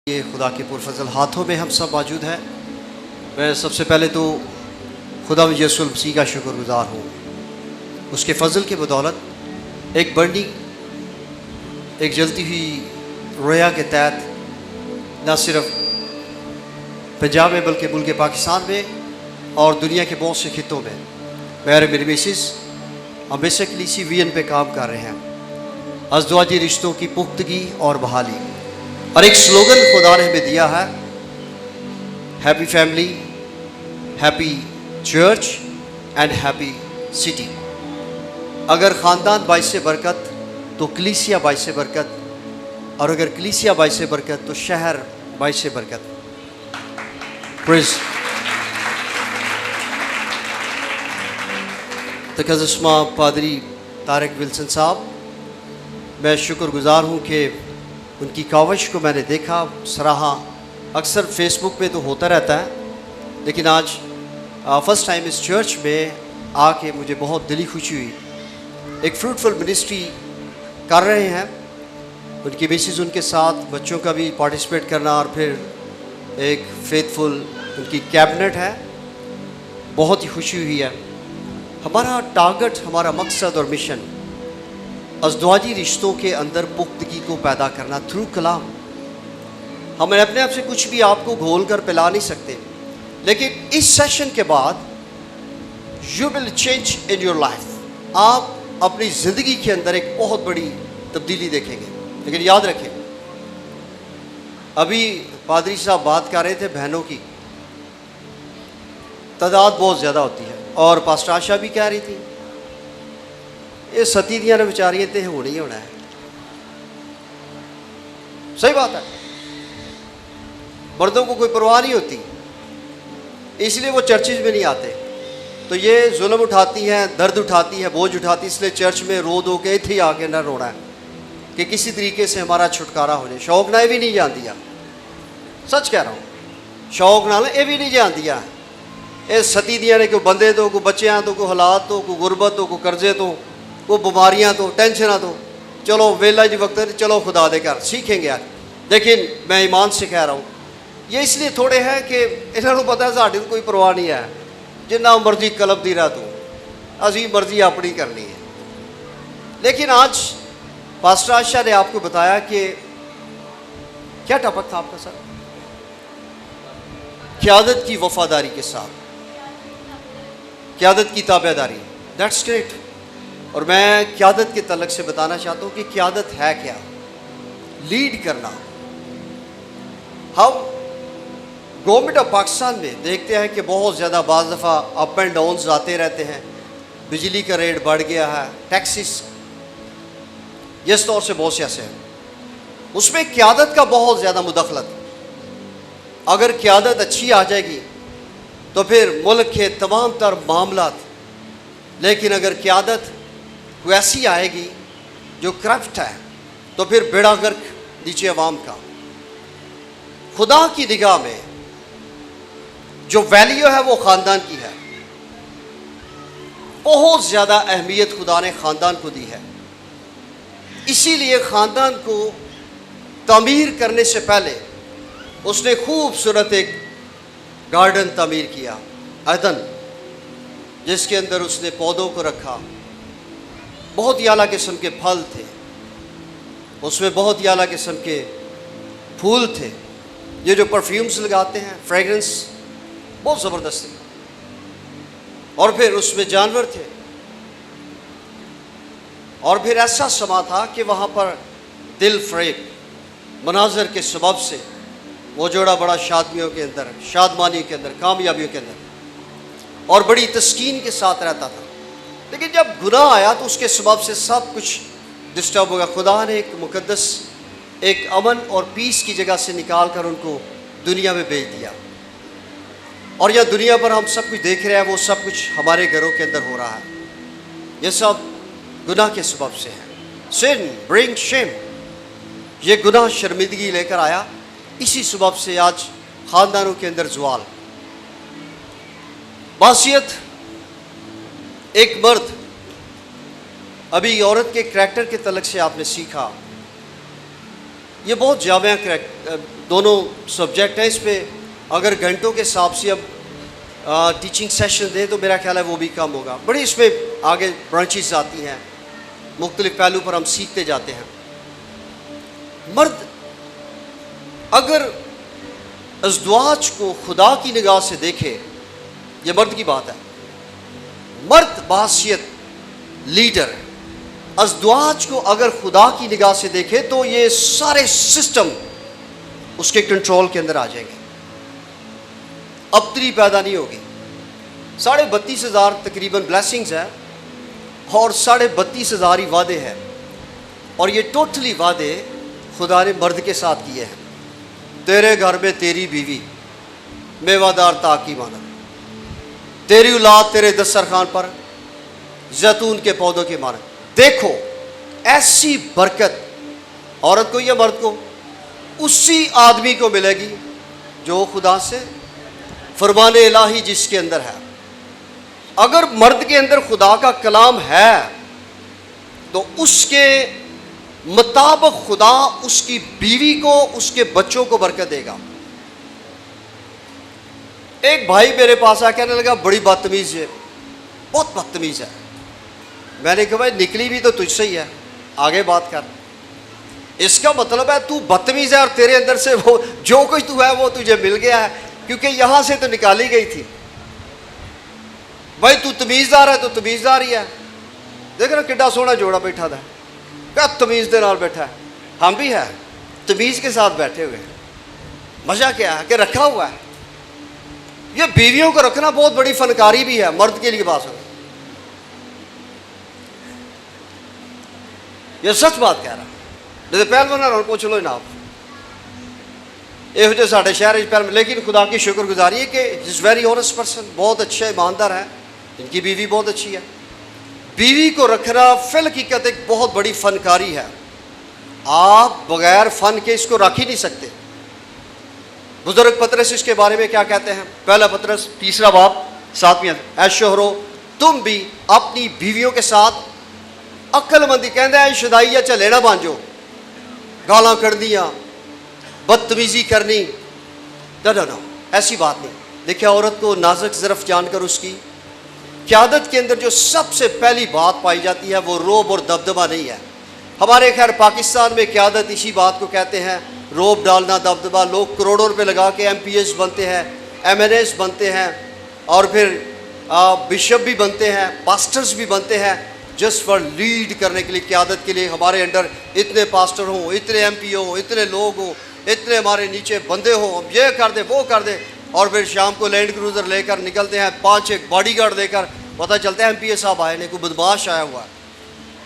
یہ خدا کے پرفضل ہاتھوں میں ہم سب موجود ہیں. میں سب سے پہلے تو خدا یسوع مسیح کا شکر گزار ہوں. اس کے فضل کے بدولت ایک بڑی ایک جلتی ہوئی رویا کے تحت نہ صرف پنجاب میں بلکہ ملک پاکستان میں اور دنیا کے بہت سے خطوں میں میری مسز ہم بیسیکلی سی وین پہ کام کر رہے ہیں. ازدواجی رشتوں کی پختگی اور بحالی. اور ایک سلوگن خدا نے ہمیں دیا ہے، happy family, happy church and happy city. اگر خاندان باعث برکت تو کلیسیا باعث برکت، اور اگر کلیسیا باعث برکت تو شہر باعث برکت. پریز تقدسمہ پادری طارق ولسن صاحب، میں شکر گزار ہوں کہ ان کی کاوش کو میں نے دیکھا، سراہا. اکثر فیس بک پہ تو ہوتا رہتا ہے، لیکن آج فرسٹ ٹائم اس چرچ میں آ کے مجھے بہت دلی خوشی ہوئی. ایک فروٹفل منسٹری کر رہے ہیں. ان کی مسز ان کے ساتھ بچوں کا بھی پارٹیسپیٹ کرنا، اور پھر ایک فیتھفل ان کی کیبنٹ ہے. بہت ہی خوشی ہوئی ہے. ہمارا ٹارگٹ، ہمارا مقصد اور مشن ازدواجی رشتوں کے اندر پختگی کو پیدا کرنا تھرو کلام. ہم اپنے آپ سے کچھ بھی آپ کو گھول کر پلا نہیں سکتے، لیکن اس سیشن کے بعد you will change in your life. آپ اپنی زندگی کے اندر ایک بہت بڑی تبدیلی دیکھیں گے. لیکن یاد رکھیں، ابھی پادری صاحب بات کر رہے تھے بہنوں کی تعداد بہت زیادہ ہوتی ہے، اور پاسٹر آشا بھی کہہ رہی تھی یہ ستی دیاں نے بیچاریاں تے ہونا ہی ہونا ہے. صحیح بات ہے. مردوں کو کوئی پرواہ نہیں ہوتی، اس لیے وہ چرچز میں نہیں آتے. تو یہ ظلم اٹھاتی ہیں، درد اٹھاتی ہے، بوجھ اٹھاتی، اس لیے چرچ میں رو دو کے تھے آ کے نہ رونا ہے کہ کسی طریقے سے ہمارا چھٹکارا ہو جائے. شوق نہ یہ بھی نہیں جان دیا، سچ کہہ رہا ہوں، شوق نہ یہ بھی نہیں جان دیا. یہ ستی دیاں نے کوئی بندے تو، کوئی بچیاں تو، کوئی حالات تو، کوئی غربت تو، کوئی قرضے تو، کوئی بیماریاں تو، ٹینشناں تو. چلو ویلا جی وقت چلو خدا دے گھر سیکھیں گے. لیکن میں ایمان سے کہہ رہا ہوں، یہ اس لیے تھوڑے ہیں کہ انہوں نے پتہ ہے ساڈی کوئی پرواہ نہیں ہے، جنہ مرضی کلب دی رہا تو اسی مرضی اپنی کرنی ہے. لیکن آج پاسٹر عائشہ نے آپ کو بتایا کہ کیا ٹاپک تھا آپ کا سر؟ قیادت کی وفاداری کے ساتھ، قیادت کی تابع داری. That's great. اور میں قیادت کے تعلق سے بتانا چاہتا ہوں کہ قیادت ہے کیا؟ لیڈ کرنا. ہم گورنمنٹ آف پاکستان میں دیکھتے ہیں کہ بہت زیادہ بعض دفعہ اپ اینڈ ڈاؤنز آتے رہتے ہیں. بجلی کا ریٹ بڑھ گیا ہے، ٹیکسز جس طور سے بہت سے ایسے ہیں، اس میں قیادت کا بہت زیادہ مداخلت. اگر قیادت اچھی آ جائے گی تو پھر ملک کے تمام تر معاملات، لیکن اگر قیادت کوئی ایسی آئے گی جو کرپٹ ہے تو پھر بیڑا گرک نیچے عوام کا. خدا کی نگاہ میں جو ویلیو ہے وہ خاندان کی ہے. بہت زیادہ اہمیت خدا نے خاندان کو دی ہے. اسی لیے خاندان کو تعمیر کرنے سے پہلے اس نے خوبصورت ایک گارڈن تعمیر کیا، عدن، جس کے اندر اس نے پودوں کو رکھا. بہت ہی اعلیٰ قسم کے پھل تھے، اس میں بہت ہی اعلیٰ قسم کے پھول تھے. یہ جو پرفیومز لگاتے ہیں، فریگرنس بہت زبردست تھی. اور پھر اس میں جانور تھے، اور پھر ایسا سما تھا کہ وہاں پر دل فریب مناظر کے سبب سے وہ جوڑا بڑا شادیوں کے اندر، شادمانی کے اندر، کامیابیوں کے اندر اور بڑی تسکین کے ساتھ رہتا تھا. لیکن جب گناہ آیا تو اس کے سبب سے سب کچھ ڈسٹرب ہو گیا. خدا نے ایک مقدس، ایک امن اور پیس کی جگہ سے نکال کر ان کو دنیا میں بھیج دیا. اور یہ دنیا پر ہم سب کچھ دیکھ رہے ہیں، وہ سب کچھ ہمارے گھروں کے اندر ہو رہا ہے. یہ سب گناہ کے سبب سے ہے. سن برنگ شیم. یہ گناہ شرمندگی لے کر آیا. اسی سبب سے آج خاندانوں کے اندر زوال. معصیت. ایک مرد، ابھی عورت کے کریکٹر کے تعلق سے آپ نے سیکھا یہ بہت جامع دونوں سبجیکٹ ہیں. اس پہ اگر گھنٹوں کے حساب سے اب ٹیچنگ سیشن دیں تو میرا خیال ہے وہ بھی کم ہوگا. بڑی اس میں آگے برانچز آتی ہیں, مختلف پہلو پر ہم سیکھتے جاتے ہیں. مرد اگر ازدواج کو خدا کی نگاہ سے دیکھے, یہ مرد کی بات ہے, مرد بحیثیت لیڈر ازدواج کو اگر خدا کی نگاہ سے دیکھے تو یہ سارے سسٹم اس کے کنٹرول کے اندر آ جائیں گے. ابتری پیدا نہیں ہوگی. 32,500 تقریباً بلیسنگز ہیں اور 32,500 ہی وعدے ہیں, اور یہ ٹوٹلی وعدے خدا نے مرد کے ساتھ کیے ہیں. تیرے گھر میں تیری بیوی میوہ دار تاک کی مانند, تیری اولاد تیرے دسترخوان پر زیتون کے پودوں کے مانند. دیکھو ایسی برکت عورت کو یا مرد کو اسی آدمی کو ملے گی جو خدا سے فرمان الہی جس کے اندر ہے. اگر مرد کے اندر خدا کا کلام ہے تو اس کے مطابق خدا اس کی بیوی کو, اس کے بچوں کو برکت دے گا. ایک بھائی میرے پاس آ کہنے لگا بڑی بدتمیز ہے, بہت بدتمیز ہے. میں نے کہا بھائی نکلی بھی تو تجھ سے ہی ہے, آگے بات کر. اس کا مطلب ہے تو بدتمیز ہے اور تیرے اندر سے وہ جو کچھ تو ہے وہ تجھے مل گیا ہے, کیونکہ یہاں سے تو نکالی گئی تھی. بھائی تو تمیزدار ہے تو تمیزدار ہی ہے. دیکھ نا کڈا سونا جوڑا بیٹھا تھا, کیا تمیز دے نال بیٹھا ہے. ہم بھی ہے تمیز کے ساتھ بیٹھے ہوئے ہیں. مزہ کیا ہے کہ رکھا ہوا ہے. یہ بیویوں کو رکھنا بہت بڑی فنکاری بھی ہے, مرد کے لیے بات ہو. یہ سچ بات کہہ رہا. نہیں تو پہلوان نہ پوچھ لو جناب, یہ سارے شہر پہل. لیکن خدا کی شکر گزاری ہے کہ جس ویری آنیسٹ پرسن, بہت اچھے ایماندار ہیں, ان کی بیوی بہت اچھی ہے. بیوی کو رکھنا فی الحقیقت ایک بہت بڑی فنکاری ہے. آپ بغیر فن کے اس کو رکھ ہی نہیں سکتے. بزرگ پطرس اس کے بارے میں کیا کہتے ہیں؟ پہلا پطرس 3 باب 7 اے شوہرو تم بھی اپنی بیویوں کے ساتھ عقل مندی, کہتے ہیں شدائی یا چلے نہ بانجو, گالاں کڑنیاں, بدتمیزی کرنی. نہ ایسی بات نہیں. دیکھیں عورت کو نازک ظرف جان کر اس کی قیادت کے اندر جو سب سے پہلی بات پائی جاتی ہے وہ روب اور دبدبہ نہیں ہے. ہمارے خیر پاکستان میں قیادت اسی بات کو کہتے ہیں, روب ڈالنا, دبدبہ. لوگ کروڑوں روپے لگا کے ایم پی ایس بنتے ہیں, ایم این ایس بنتے ہیں, اور پھر بشپ بھی بنتے ہیں, پاسٹرز بھی بنتے ہیں, جسٹ فار لیڈ کرنے کے لیے, قیادت کے لیے. ہمارے انڈر اتنے پاسٹر ہوں, اتنے ایم پی ہوں, اتنے لوگ ہوں, اتنے ہمارے نیچے بندے ہوں, یہ کر دے وہ کر دے. اور پھر شام کو لینڈ کروزر لے کر نکلتے ہیں, 5 ایک باڈی گارڈ دے کر, پتہ چلتا ہے ایم پی اے صاحب آئے نہیں, کوئی بدماش آیا ہوا ہے.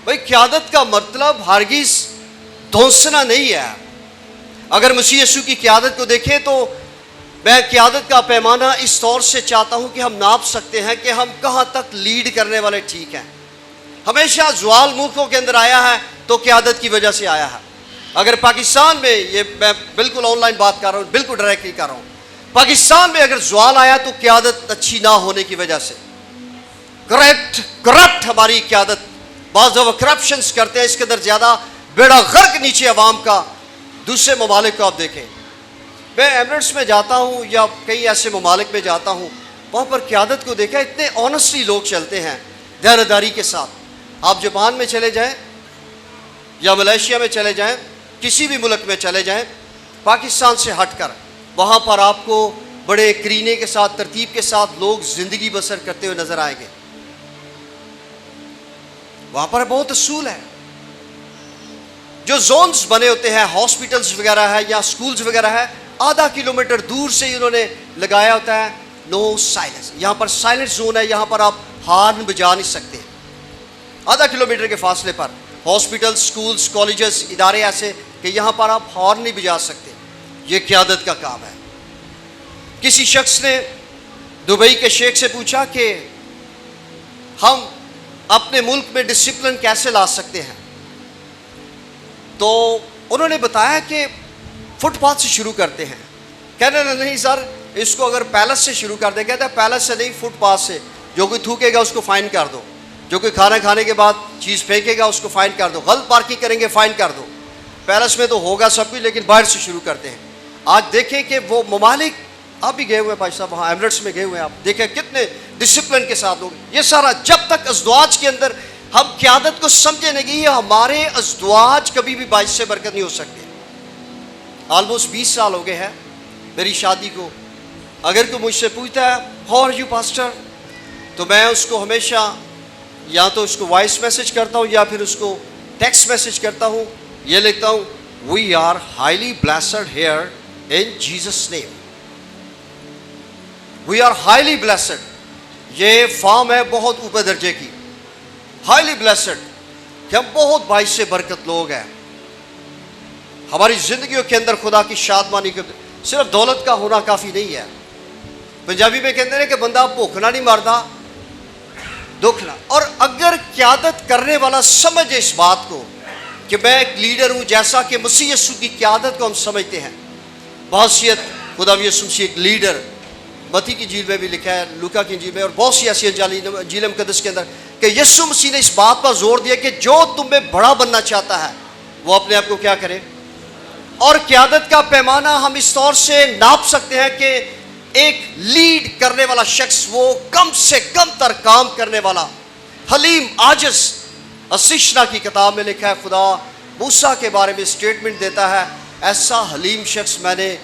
بھائی قیادت کا مطلب ہرگز دھونسنا نہیں ہے. اگر مسیح یسوع کی قیادت کو دیکھیں تو میں قیادت کا پیمانہ اس طور سے چاہتا ہوں کہ ہم ناپ سکتے ہیں کہ ہم کہاں تک لیڈ کرنے والے ٹھیک ہیں. ہمیشہ زوال ملکوں کے اندر آیا ہے تو قیادت کی وجہ سے آیا ہے. اگر پاکستان میں, یہ میں بالکل آن لائن بات کر رہا ہوں, بالکل ڈائریکٹلی کر رہا ہوں, پاکستان میں اگر زوال آیا تو قیادت اچھی نہ ہونے کی وجہ سے. کرپٹ ہماری قیادت, بعض دفعہ کرپشنز کرتے ہیں اس کے اندر زیادہ, بیڑا غرق نیچے عوام کا. دوسرے ممالک کو آپ دیکھیں, میں ایمریٹس میں جاتا ہوں یا کئی ایسے ممالک میں جاتا ہوں, وہاں پر قیادت کو دیکھا, اتنے آنیسٹلی لوگ چلتے ہیں, دیانتداری کے ساتھ. آپ جاپان میں چلے جائیں یا ملیشیا میں چلے جائیں, کسی بھی ملک میں چلے جائیں پاکستان سے ہٹ کر, وہاں پر آپ کو بڑے کرینے کے ساتھ, ترتیب کے ساتھ لوگ زندگی بسر کرتے ہوئے نظر آئیں گے. وہاں پر بہت اصول ہے. جو زونز بنے ہوتے ہیں, ہاسپٹلز وغیرہ ہے یا سکولز وغیرہ ہے, آدھا کلومیٹر دور سے ہی انہوں نے لگایا ہوتا ہے نو سائلنس. یہاں پر سائلنٹ زون ہے, یہاں پر آپ ہارن بجا نہیں سکتے. آدھا کلومیٹر کے فاصلے پر ہاسپٹل, سکولز, کالجز, ادارے ایسے کہ یہاں پر آپ ہارن نہیں بجا سکتے. یہ قیادت کا کام ہے. کسی شخص نے دبئی کے شیخ سے پوچھا کہ ہم اپنے ملک میں ڈسپلن کیسے لا سکتے ہیں, تو انہوں نے بتایا کہ فٹ پاتھ سے شروع کرتے ہیں. کہنے لگے نہیں سر, اس کو اگر پیلس سے شروع کر دیں. کہتا ہے پیلس سے نہیں, فٹ پاتھ سے. جو کوئی تھوکے گا اس کو فائن کر دو, جو کوئی کھانا کھانے کے بعد چیز پھینکے گا اس کو فائن کر دو, غلط پارکنگ کریں گے فائن کر دو. پیلس میں تو ہوگا سب کچھ، لیکن باہر سے شروع کرتے ہیں. آج دیکھیں کہ وہ ممالک، آپ بھی گئے ہوئے ہیں بھائی صاحب وہاں ایمریٹس میں گئے ہوئے ہیں، آپ دیکھیں کتنے ڈسپلن کے ساتھ لوگ. یہ سارا جب تک ازدواج کے اندر ہم قیادت کو سمجھے نہیں، ہمارے ازدواج کبھی بھی باعث سے برکت نہیں ہو سکتے. آلموسٹ 20 سال ہو گئے ہیں میری شادی کو. اگر کوئی مجھ سے پوچھتا ہے ہاؤ آر یو پاسٹر، تو میں اس کو ہمیشہ یا تو اس کو وائس میسج کرتا ہوں یا پھر اس کو ٹیکسٹ میسج کرتا ہوں. یہ لکھتا ہوں we are highly blessed here in Jesus name. We are highly blessed. یہ فارم ہے بہت اوپر درجے کی. ہائیلی بلیسڈ کہ ہم بہت باعث سے برکت لوگ ہیں. ہماری زندگیوں کے اندر خدا کی شادمانی کے صرف دولت کا ہونا کافی نہیں ہے. پنجابی میں کہتے ہیں کہ بندہ بھوکنا نہیں مرتا دکھنا. اور اگر قیادت کرنے والا سمجھے اس بات کو کہ میں ایک لیڈر ہوں، جیسا کہ مسیح یسوع کی قیادت کو ہم سمجھتے ہیں، بحیثیت خدا یسوع مسیح ایک لیڈر. متی کی انجیل میں بھی لکھا ہے، لوکا کی انجیل میں اور بہت سی ایسی انجیل مقدس کے اندر کہ یسوع مسیح نے اس بات پر زور دیا کہ جو تم میں بڑا بننا چاہتا ہے وہ اپنے آپ کو کیا کرے. اور قیادت کا پیمانہ ہم اس طور سے ناپ سکتے ہیں کہ ایک لیڈ کرنے والا شخص وہ کم سے کم تر کام کرنے والا، حلیم عاجز. اسشنا کی کتاب میں لکھا ہے خدا موسیٰ کے بارے میں سٹیٹمنٹ دیتا ہے ایسا حلیم شخص میں نے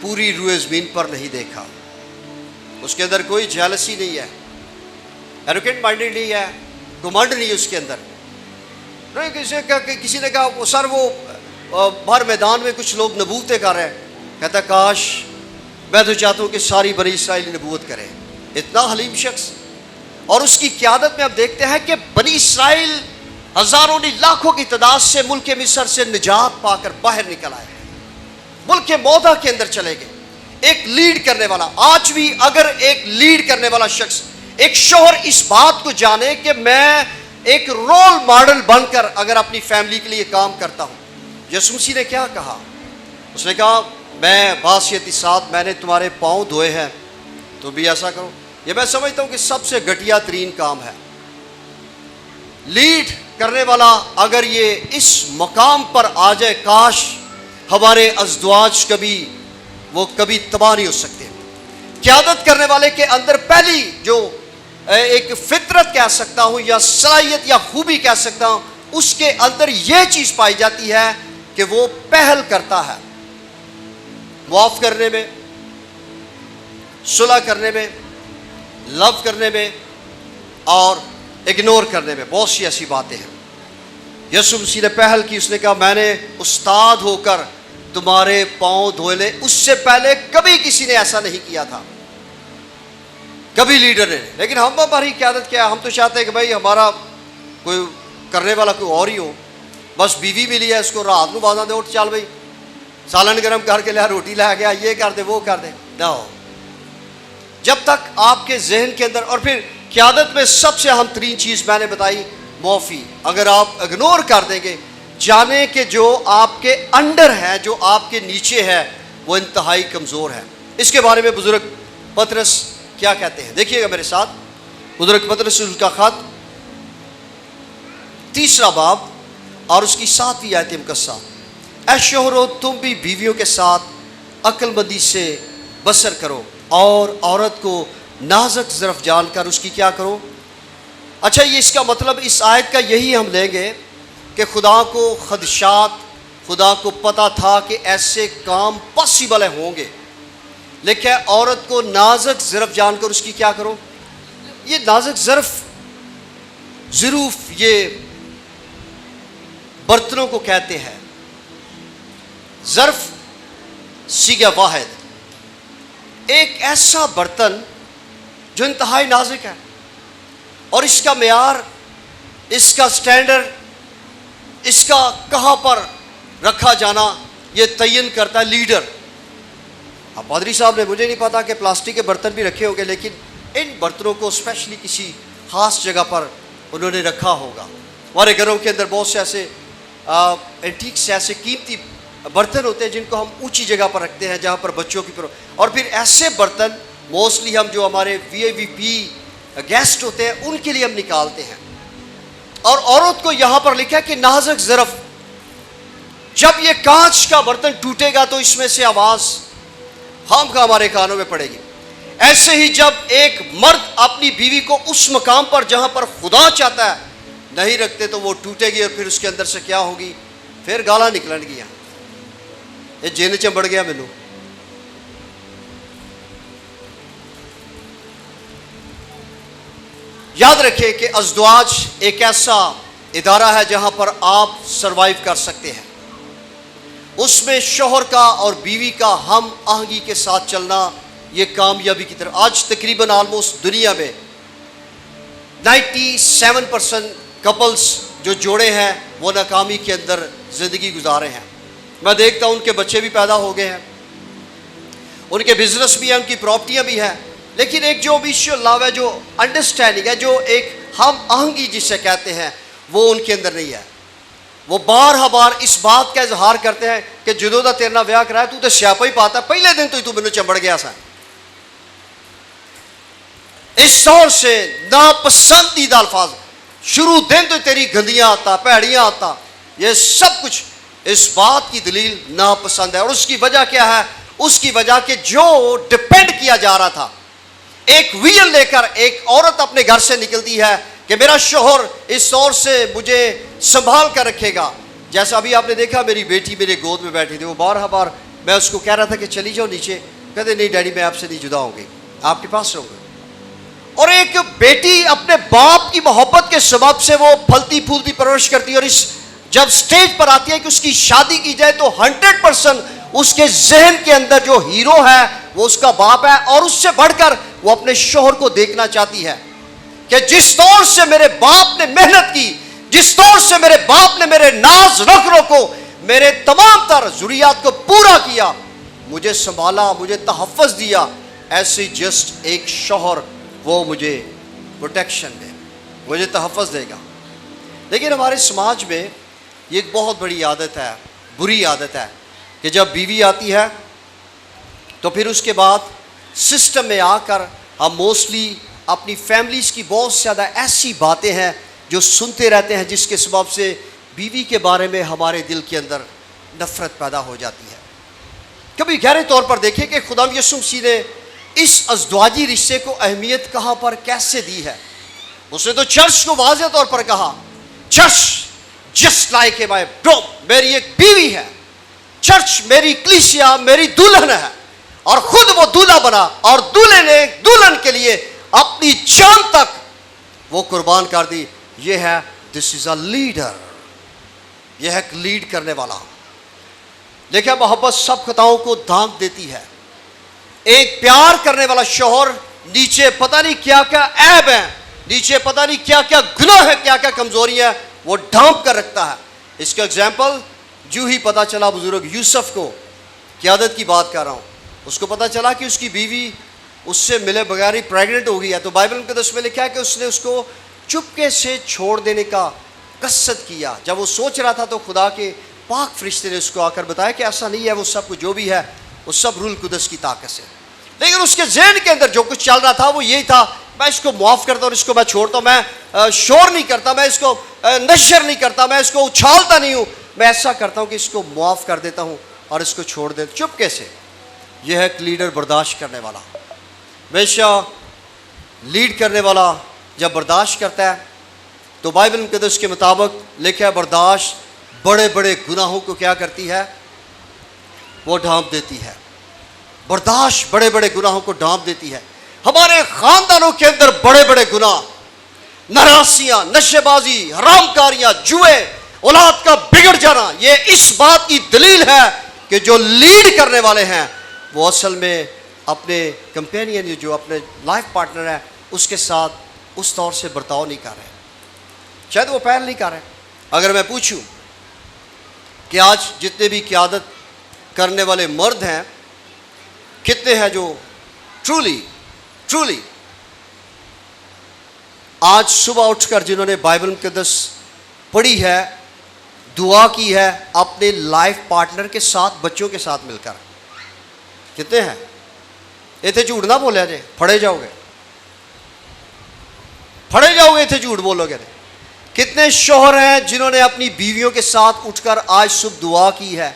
پوری روئے زمین پر نہیں دیکھا. اس کے اندر کوئی جیلسی نہیں ہے، ایروگینٹ مائنڈڈ نہیں ہے، گھمنڈ نہیں ہے اس کے اندر. کسی نے کہا سر وہ باہر میدان میں کچھ لوگ نبوتیں کر رہے ہیں، کہتا کاش میں تو چاہتا ہوں کہ ساری بنی اسرائیل نبوت کریں. اتنا حلیم شخص. اور اس کی قیادت میں اب دیکھتے ہیں کہ بنی اسرائیل ہزاروں نہیں لاکھوں کی تعداد سے ملک مصر سے نجات پا کر باہر نکل آئے، ملک مودا کے اندر چلے گئے. ایک لیڈ کرنے والا. آج بھی اگر ایک لیڈ کرنے والا شخص، ایک شوہر اس بات کو جانے کہ میں ایک رول ماڈل بن کر اگر اپنی فیملی کے لیے کام کرتا ہوں. یسوع مسیح نے کیا کہا؟ اس نے کہا میں بحیثیت ساتھ میں نے تمہارے پاؤں دھوئے ہیں تو بھی ایسا کرو. یہ میں سمجھتا ہوں کہ سب سے گھٹیا ترین کام ہے. لیڈ کرنے والا اگر یہ اس مقام پر آ جائے، کاش ہمارے ازدواج کبھی تباہ نہیں ہو سکتے. قیادت کرنے والے کے اندر پہلی جو ایک فطرت کہہ سکتا ہوں یا صلاحیت یا خوبی کہہ سکتا ہوں، اس کے اندر یہ چیز پائی جاتی ہے کہ وہ پہل کرتا ہے معاف کرنے میں، صلح کرنے میں، لو کرنے میں اور اگنور کرنے میں. بہت سی ایسی باتیں ہیں. یسوع مسیح نے پہل کی. اس نے کہا میں نے استاد ہو کر تمہارے پاؤں دھوئے لے. اس سے پہلے کبھی کسی نے ایسا نہیں کیا تھا، کبھی لیڈر نے. لیکن ہماری قیادت کیا ہے؟ ہم تو چاہتے ہیں کہ بھائی ہمارا کوئی کرنے والا کوئی اور ہی ہو. بس بیوی ملی ہے اس کو رات کو بازاں دے اٹھ چل بھائی سالن گرم کر کے لیا، روٹی لے گیا، یہ کر دے وہ کر دے. نہ ہو. جب تک آپ کے ذہن کے اندر. اور پھر قیادت میں سب سے اہم ترین چیز میں نے بتائی معافی. اگر آپ اگنور کر دیں گے، جانیں کہ جو آپ کے انڈر ہے، جو آپ کے نیچے ہے، وہ انتہائی کمزور ہے. اس کے بارے میں بزرگ پطرس کیا کہتے ہیں؟ دیکھیے گا میرے ساتھ. بزرگ پطرس کا خط 3 باب اور اس کی 7ویں آیت مقدسہ. اے شوہرو تم بھی بیویوں کے ساتھ عقل مندی سے بسر کرو اور عورت کو نازک ظرف جان کر اس کی کیا کرو. اچھا یہ اس کا مطلب اس آیت کا یہی ہم لیں گے کہ خدا کو خدشات، خدا کو پتہ تھا کہ ایسے کام پاسبل ہوں گے، لیکن عورت کو نازک ظرف جان کر اس کی کیا کرو. یہ نازک ظروف یہ برتنوں کو کہتے ہیں. ظرف صیغہ واحد، ایک ایسا برتن جو انتہائی نازک ہے اور اس کا معیار، اس کا سٹینڈرڈ، اس کا کہاں پر رکھا جانا یہ تعین کرتا ہے لیڈر. اب پادری صاحب نے، مجھے نہیں پتا کہ پلاسٹک کے برتن بھی رکھے ہوں گے، لیکن ان برتنوں کو اسپیشلی کسی خاص جگہ پر انہوں نے رکھا ہوگا. ہمارے گھروں کے اندر بہت سے ایسے اینٹیکس، ایسے قیمتی برتن ہوتے ہیں جن کو ہم اونچی جگہ پر رکھتے ہیں جہاں پر بچوں کی اور پھر ایسے برتن موسٹلی ہم جو ہمارے VIP گیسٹ ہوتے ہیں ان کے لیے ہم نکالتے ہیں. اور عورت کو یہاں پر لکھا ہے کہ نازک ظرف جب یہ کانچ کا برتن ٹوٹے گا تو اس میں سے آواز خام خواہ ہمارے کانوں میں پڑے گی. ایسے ہی جب ایک مرد اپنی بیوی کو اس مقام پر جہاں پر خدا چاہتا ہے نہیں رکھتے تو وہ ٹوٹے گی, اور پھر اس کے اندر سے کیا ہوگی؟ پھر گالا نکلن گیا. یہ جن چمبڑ گیا مینو. یاد رکھیں کہ ازدواج ایک ایسا ادارہ ہے جہاں پر آپ سروائیو کر سکتے ہیں. اس میں شوہر کا اور بیوی کا ہم آہنگی کے ساتھ چلنا یہ کامیابی کی طرف. آج تقریباً آلموسٹ دنیا میں 97% کپلز جو جوڑے ہیں وہ ناکامی کے اندر زندگی گزارے ہیں. میں دیکھتا ہوں ان کے بچے بھی پیدا ہو گئے ہیں, ان کے بزنس بھی ہیں, ان کی پراپرٹیاں بھی ہیں, لیکن ایک جو میوچل لو ہے, جو انڈرسٹینڈنگ ہے, جو ایک ہم آہنگی جسے کہتے ہیں, وہ ان کے اندر نہیں ہے. وہ بار بار اس بات کا اظہار کرتے ہیں کہ جدوں دا تیرنا ویاہ کرایا تو تے سیاپا ہی پاتا, پہلے دن تو مینوں چمبڑ گیا سا. اس طور سے ناپسندیدہ الفاظ, شروع دن تو تیری گندیاں آتا, پیڑیاں آتا, یہ سب کچھ اس بات کی دلیل ناپسند ہے. اور اس کی وجہ کیا ہے؟ اس کی وجہ کہ جو ڈپینڈ کیا جا رہا تھا, ایک ویل لے کر ایک عورت اپنے گھر سے نکلتی ہے کہ میرا شوہر اس طور سے مجھے سنبھال کر رکھے گا. جیسا ابھی آپ نے دیکھا میری بیٹی میرے گود میں بیٹھی تھی, وہ بار میں اس کو کہہ رہا تھا کہ چلی جاؤ نیچے, کہتے نہیں ڈیڈی میں آپ سے نہیں جدا ہوں گی, آپ کے پاس رہوں گا. اور ایک بیٹی اپنے باپ کی محبت کے سبب سے وہ پھلتی پھولتی پرورش کرتی ہے, اور اس جب سٹیج پر آتی ہے کہ اس کی شادی کی جائے تو 100% اس کے ذہن کے اندر جو ہیرو ہے وہ اس کا باپ ہے, اور اس سے بڑھ کر وہ اپنے شوہر کو دیکھنا چاہتی ہے کہ جس طور سے میرے باپ نے محنت کی, جس طور سے میرے باپ نے میرے ناز نخروں کو, میرے تمام تر ضروریات کو پورا کیا, مجھے سنبھالا, مجھے تحفظ دیا, ایسے جسٹ ایک شوہر وہ مجھے پروٹیکشن دے, مجھے تحفظ دے گا. لیکن ہمارے سماج میں یہ ایک بہت بڑی عادت ہے, بری عادت ہے, کہ جب بیوی آتی ہے تو پھر اس کے بعد سسٹم میں آ کر ہم موسٹلی اپنی فیملیز کی بہت زیادہ ایسی باتیں ہیں جو سنتے رہتے ہیں, جس کے سبب سے بیوی کے بارے میں ہمارے دل کے اندر نفرت پیدا ہو جاتی ہے. کبھی گہرے طور پر دیکھیں کہ خدا یسوع مسیح نے اس ازدواجی رشتے کو اہمیت کہاں پر کیسے دی ہے. اس نے تو چرچ کو واضح طور پر کہا, چرچ جسٹ لائک اے مائی برو, میری ایک بیوی ہے, چرچ میری کلیسیا میری دلہن ہے, اور خود وہ دولہا بنا, اور دولہے نے دلہن کے لیے اپنی جان تک وہ قربان کر دی. یہ ہے دس از اے لیڈر, یہ ہے ایک لیڈ کرنے والا. دیکھیں محبت سب خطاؤں کو ڈھانک دیتی ہے. ایک پیار کرنے والا شوہر نیچے پتہ نہیں کیا کیا عیب ہے, نیچے پتہ نہیں کیا کیا گناہ ہے, کیا کیا کمزوری ہے, وہ ڈھانپ کر رکھتا ہے. اس کا ایگزامپل جو ہی پتہ چلا بزرگ یوسف کو, قیادت کی بات کر رہا ہوں, اس کو پتہ چلا کہ اس کی بیوی اس سے ملے بغیر ہی پریگننٹ ہو گئی ہے, تو بائبل مقدس میں لکھا ہے کہ اس نے اس کو چپکے سے چھوڑ دینے کا قصد کیا. جب وہ سوچ رہا تھا تو خدا کے پاک فرشتے نے اس کو آ کر بتایا کہ ایسا نہیں ہے, وہ سب کچھ جو بھی ہے وہ سب روح القدس کی طاقت سے. لیکن اس کے ذہن کے اندر جو کچھ چل رہا تھا وہ یہی تھا, میں اس کو معاف کرتا ہوں, اس کو میں چھوڑتا ہوں, میں شور نہیں کرتا, میں اس کو نشر نہیں کرتا, میں اس کو اچھالتا نہیں ہوں, میں ایسا کرتا ہوں کہ اس کو معاف کر دیتا ہوں اور اس کو چھوڑ دیتا ہوں چپکے سے. یہ ہے ایک لیڈر برداشت کرنے والا. ہمیشہ لیڈ کرنے والا جب برداشت کرتا ہے تو بائبل مقدس کے مطابق لکھا ہے برداشت بڑے بڑے گناہوں کو کیا کرتی ہے, وہ ڈھانپ دیتی ہے. برداشت بڑے بڑے گناہوں کو ڈھانپ دیتی ہے. ہمارے خاندانوں کے اندر بڑے بڑے گناہ, نراسیاں, نشے بازی, حرام کاریاں, جوئے, اولاد کا بگڑ جانا, یہ اس بات کی دلیل ہے کہ جو لیڈ کرنے والے ہیں وہ اصل میں اپنے کمپینین جو اپنے لائف پارٹنر ہے اس کے ساتھ اس طور سے برتاؤ نہیں کر رہے, شاید وہ پہل نہیں کر رہے. اگر میں پوچھوں کہ آج جتنے بھی قیادت کرنے والے مرد ہیں کتنے ہیں جو ٹرولی آج صبح اٹھ کر جنہوں نے بائبل مقدس پڑھی ہے, دعا کی ہے اپنے لائف پارٹنر کے ساتھ, بچوں کے ساتھ مل کر, کتنے ہیں؟ اتنے جھوٹ نہ بولیا جائے, پھڑے جاؤ گے, اتنے جھوٹ بولو گے. کتنے شوہر ہیں جنہوں نے اپنی بیویوں کے ساتھ اٹھ کر آج صبح دعا کی ہے,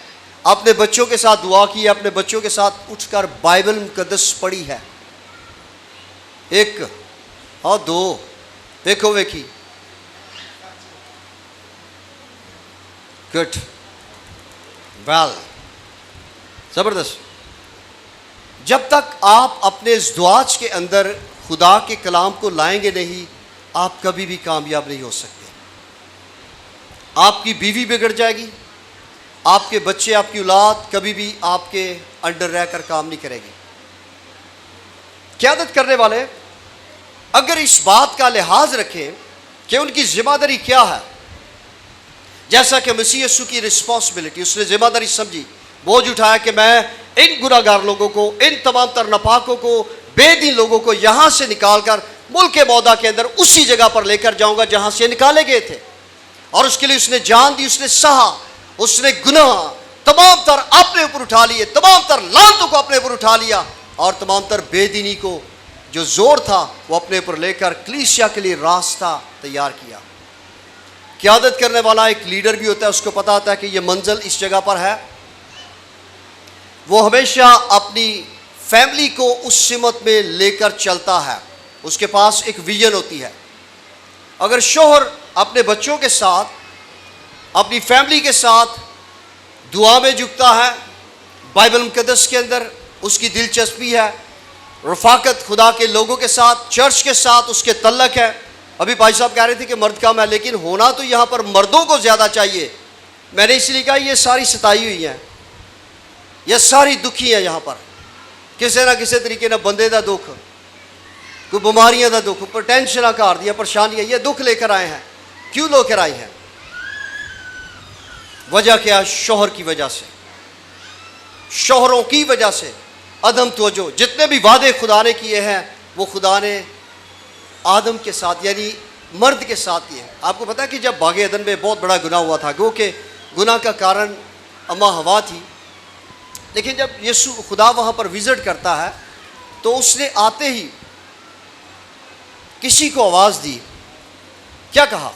اپنے بچوں کے ساتھ دعا کی ہے, اپنے بچوں کے ساتھ اٹھ کر بائبل مقدس پڑھی ہے؟ ایک اور دو, دیکھو ویکھی. گڈ, ویل, زبردست. جب تک آپ اپنے ازدواج کے اندر خدا کے کلام کو لائیں گے نہیں, آپ کبھی بھی کامیاب نہیں ہو سکتے. آپ کی بیوی بگڑ جائے گی, آپ کے بچے, آپ کی اولاد کبھی بھی آپ کے انڈر رہ کر کام نہیں کرے گی. قیادت کرنے والے اگر اس بات کا لحاظ رکھیں کہ ان کی ذمہ داری کیا ہے, جیسا کہ مسیح یسوع کی رسپانسبلٹی, اس نے ذمہ داری سمجھی, بوجھ اٹھایا کہ میں ان گناہ گار لوگوں کو, ان تمام تر ناپاکوں کو, بے دین لوگوں کو یہاں سے نکال کر ملک مودا کے اندر اسی جگہ پر لے کر جاؤں گا جہاں سے نکالے گئے تھے. اور اس کے لیے اس نے جان دی, اس نے سہا, اس نے گناہ تمام تر اپنے اوپر اٹھا لیے, تمام تر لعنتوں کو اپنے اوپر اٹھا لیا, اور تمام تر بے دینی کو جو زور تھا وہ اپنے اوپر لے کر کلیسیا کے لیے راستہ تیار کیا. قیادت کرنے والا ایک لیڈر بھی ہوتا ہے, اس کو پتا ہوتا ہے کہ یہ منزل اس جگہ پر ہے. وہ ہمیشہ اپنی فیملی کو اس سمت میں لے کر چلتا ہے, اس کے پاس ایک ویژن ہوتی ہے. اگر شوہر اپنے بچوں کے ساتھ, اپنی فیملی کے ساتھ دعا میں جھکتا ہے, بائبل مقدس کے اندر اس کی دلچسپی ہے, رفاقت خدا کے لوگوں کے ساتھ, چرچ کے ساتھ اس کے تعلق ہے. ابھی بھائی صاحب کہہ رہے تھے کہ مرد کم ہے, لیکن ہونا تو یہاں پر مردوں کو زیادہ چاہیے. میں نے اس لیے کہا یہ ساری ستائی ہوئی ہیں, یہ ساری دکھی ہیں یہاں پر, کسی نہ کسی طریقے نہ بندے دا دکھ, کوئی بیماریاں دا دکھ, پر ٹینشن کار دیا, پریشانیاں, یہ دکھ لے کر آئے ہیں. کیوں لے کر آئے ہیں؟ وجہ کیا؟ شوہر کی وجہ سے, شوہروں کی وجہ سے عدم توجہ. جتنے بھی وعدے خدا نے کیے ہیں وہ خدا نے آدم کے ساتھ یعنی مرد کے ساتھ کیے ہیں. آپ کو پتا ہے کہ جب باغ عدن میں بہت بڑا گناہ ہوا تھا, کہ گناہ کا کارن اما ہوا تھی, لیکن جب یسوع خدا وہاں پر وزٹ کرتا ہے تو اس نے آتے ہی کسی کو آواز دی. کیا کہا؟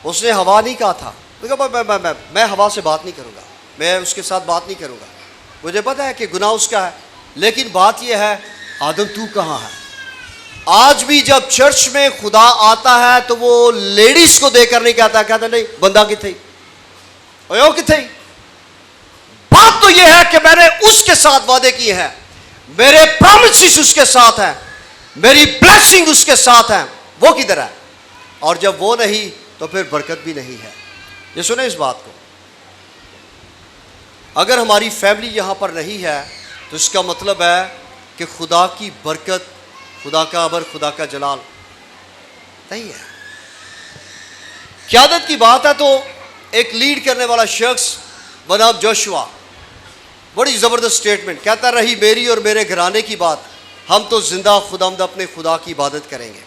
اس نے ہوا نہیں کہا تھا, میں ہوا سے بات نہیں کروں گا, میں اس کے ساتھ بات نہیں کروں گا, مجھے پتا ہے کہ گناہ اس کا ہے, لیکن بات یہ ہے آدم تو کہاں ہے؟ آج بھی جب چرچ میں خدا آتا ہے تو وہ لیڈیز کو دے کر نہیں کہتا, کہتا نہیں بندہ کتھے, او کتھے. بات تو یہ ہے کہ میں نے اس کے ساتھ وعدے کیے ہیں, میرے پرومسز اس کے ساتھ ہیں, میری بلیسنگ اس کے ساتھ ہیں, وہ کدھر ہے؟ اور جب وہ نہیں تو پھر برکت بھی نہیں ہے. یہ سنیں اس بات کو, اگر ہماری فیملی یہاں پر نہیں ہے تو اس کا مطلب ہے کہ خدا کی برکت, خدا کا ابر, خدا کا جلال نہیں ہے. قیادت کی بات ہے تو ایک لیڈ کرنے والا شخص بنام جوشوا, بڑی زبردست سٹیٹمنٹ کہتا, رہی میری اور میرے گھرانے کی بات, ہم تو زندہ خداوند اپنے خدا کی عبادت کریں گے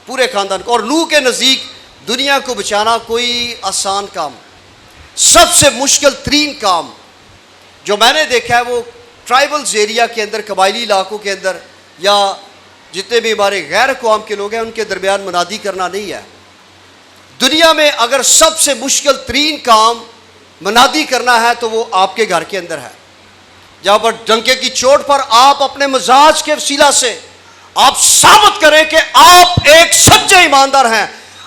پورے خاندان کو. اور نوح کے نزدیک دنیا کو بچانا کوئی آسان کام, سب سے مشکل ترین کام جو میں نے دیکھا ہے وہ ٹرائبلز ایریا کے اندر, قبائلی علاقوں کے اندر, یا جتنے بھی ہمارے غیر اقوام کے لوگ ہیں ان کے درمیان منادی کرنا نہیں ہے. دنیا میں اگر سب سے مشکل ترین کام منادی کرنا ہے تو وہ آپ کے گھر کے اندر ہے, جہاں پر ڈنکے کی چوٹ پر آپ اپنے مزاج کے وسیلہ سے آپ ثابت کریں کہ آپ ایک سچے ایماندار ہیں,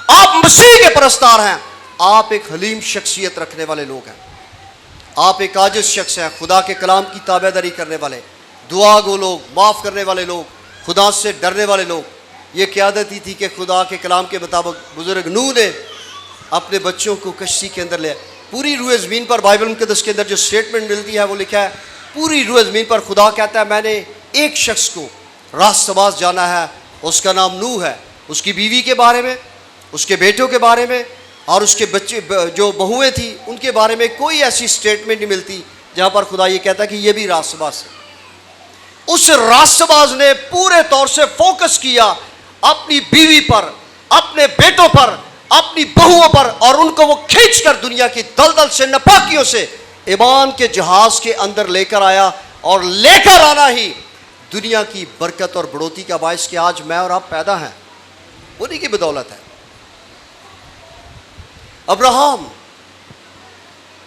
آپ مسیح کے پرستار ہیں, آپ ایک حلیم شخصیت رکھنے والے لوگ ہیں, آپ ایک عاجز شخص ہیں, خدا کے کلام کی تابعداری کرنے والے, دعا گو لوگ, معاف کرنے والے لوگ, خدا سے ڈرنے والے لوگ. یہ قیادت ہی تھی کہ خدا کے کلام کے مطابق بزرگ نوح نے اپنے بچوں کو کشتی کے اندر لیا. پوری روئے زمین پر بائبل مقدس کے اندر جو سٹیٹمنٹ ملتی ہے وہ لکھا ہے, پوری روئے زمین پر خدا کہتا ہے میں نے ایک شخص کو راست باز جانا ہے, اس کا نام نوح ہے. اس کی بیوی کے بارے میں, اس کے بیٹوں کے بارے میں اور اس کے بچے جو بہویں تھیں ان کے بارے میں کوئی ایسی سٹیٹمنٹ نہیں ملتی جہاں پر خدا یہ کہتا کہ یہ بھی راست باز ہے. اس راست باز نے پورے طور سے فوکس کیا اپنی بیوی پر, اپنے بیٹوں پر, اپنی بہوؤں پر, اور ان کو وہ کھینچ کر دنیا کی دلدل سے, نپاکیوں سے ایمان کے جہاز کے اندر لے کر آیا. اور لے کر آنا ہی دنیا کی برکت اور بڑھوتی کا باعث کہ آج میں اور آپ پیدا ہیں, انہی کی بدولت ہے. ابراہم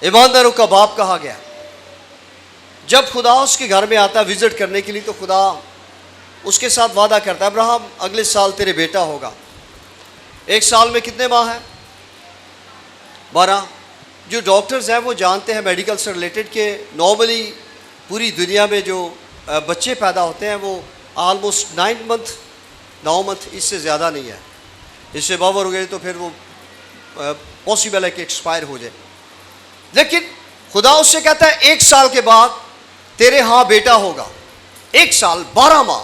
ایمانداروں کا باپ کہا گیا. جب خدا اس کے گھر میں آتا ہے وزٹ کرنے کے لیے تو خدا اس کے ساتھ وعدہ کرتا ہے ابراہم اگلے سال تیرے بیٹا ہوگا. ایک سال میں کتنے ماہ ہیں؟ 12. جو ڈاکٹرز ہیں وہ جانتے ہیں میڈیکل سے ریلیٹڈ کہ نارملی پوری دنیا میں جو بچے پیدا ہوتے ہیں وہ آلموسٹ 9 منتھ اس سے زیادہ نہیں ہے. اس سے باور ہو گئے تو پھر وہ پاسبل ہے کہ ایکسپائر ہو جائے. لیکن خدا اس سے کہتا ہے 1 سال کے بعد تیرے ہاں بیٹا ہوگا. 1 سال 12 ماہ.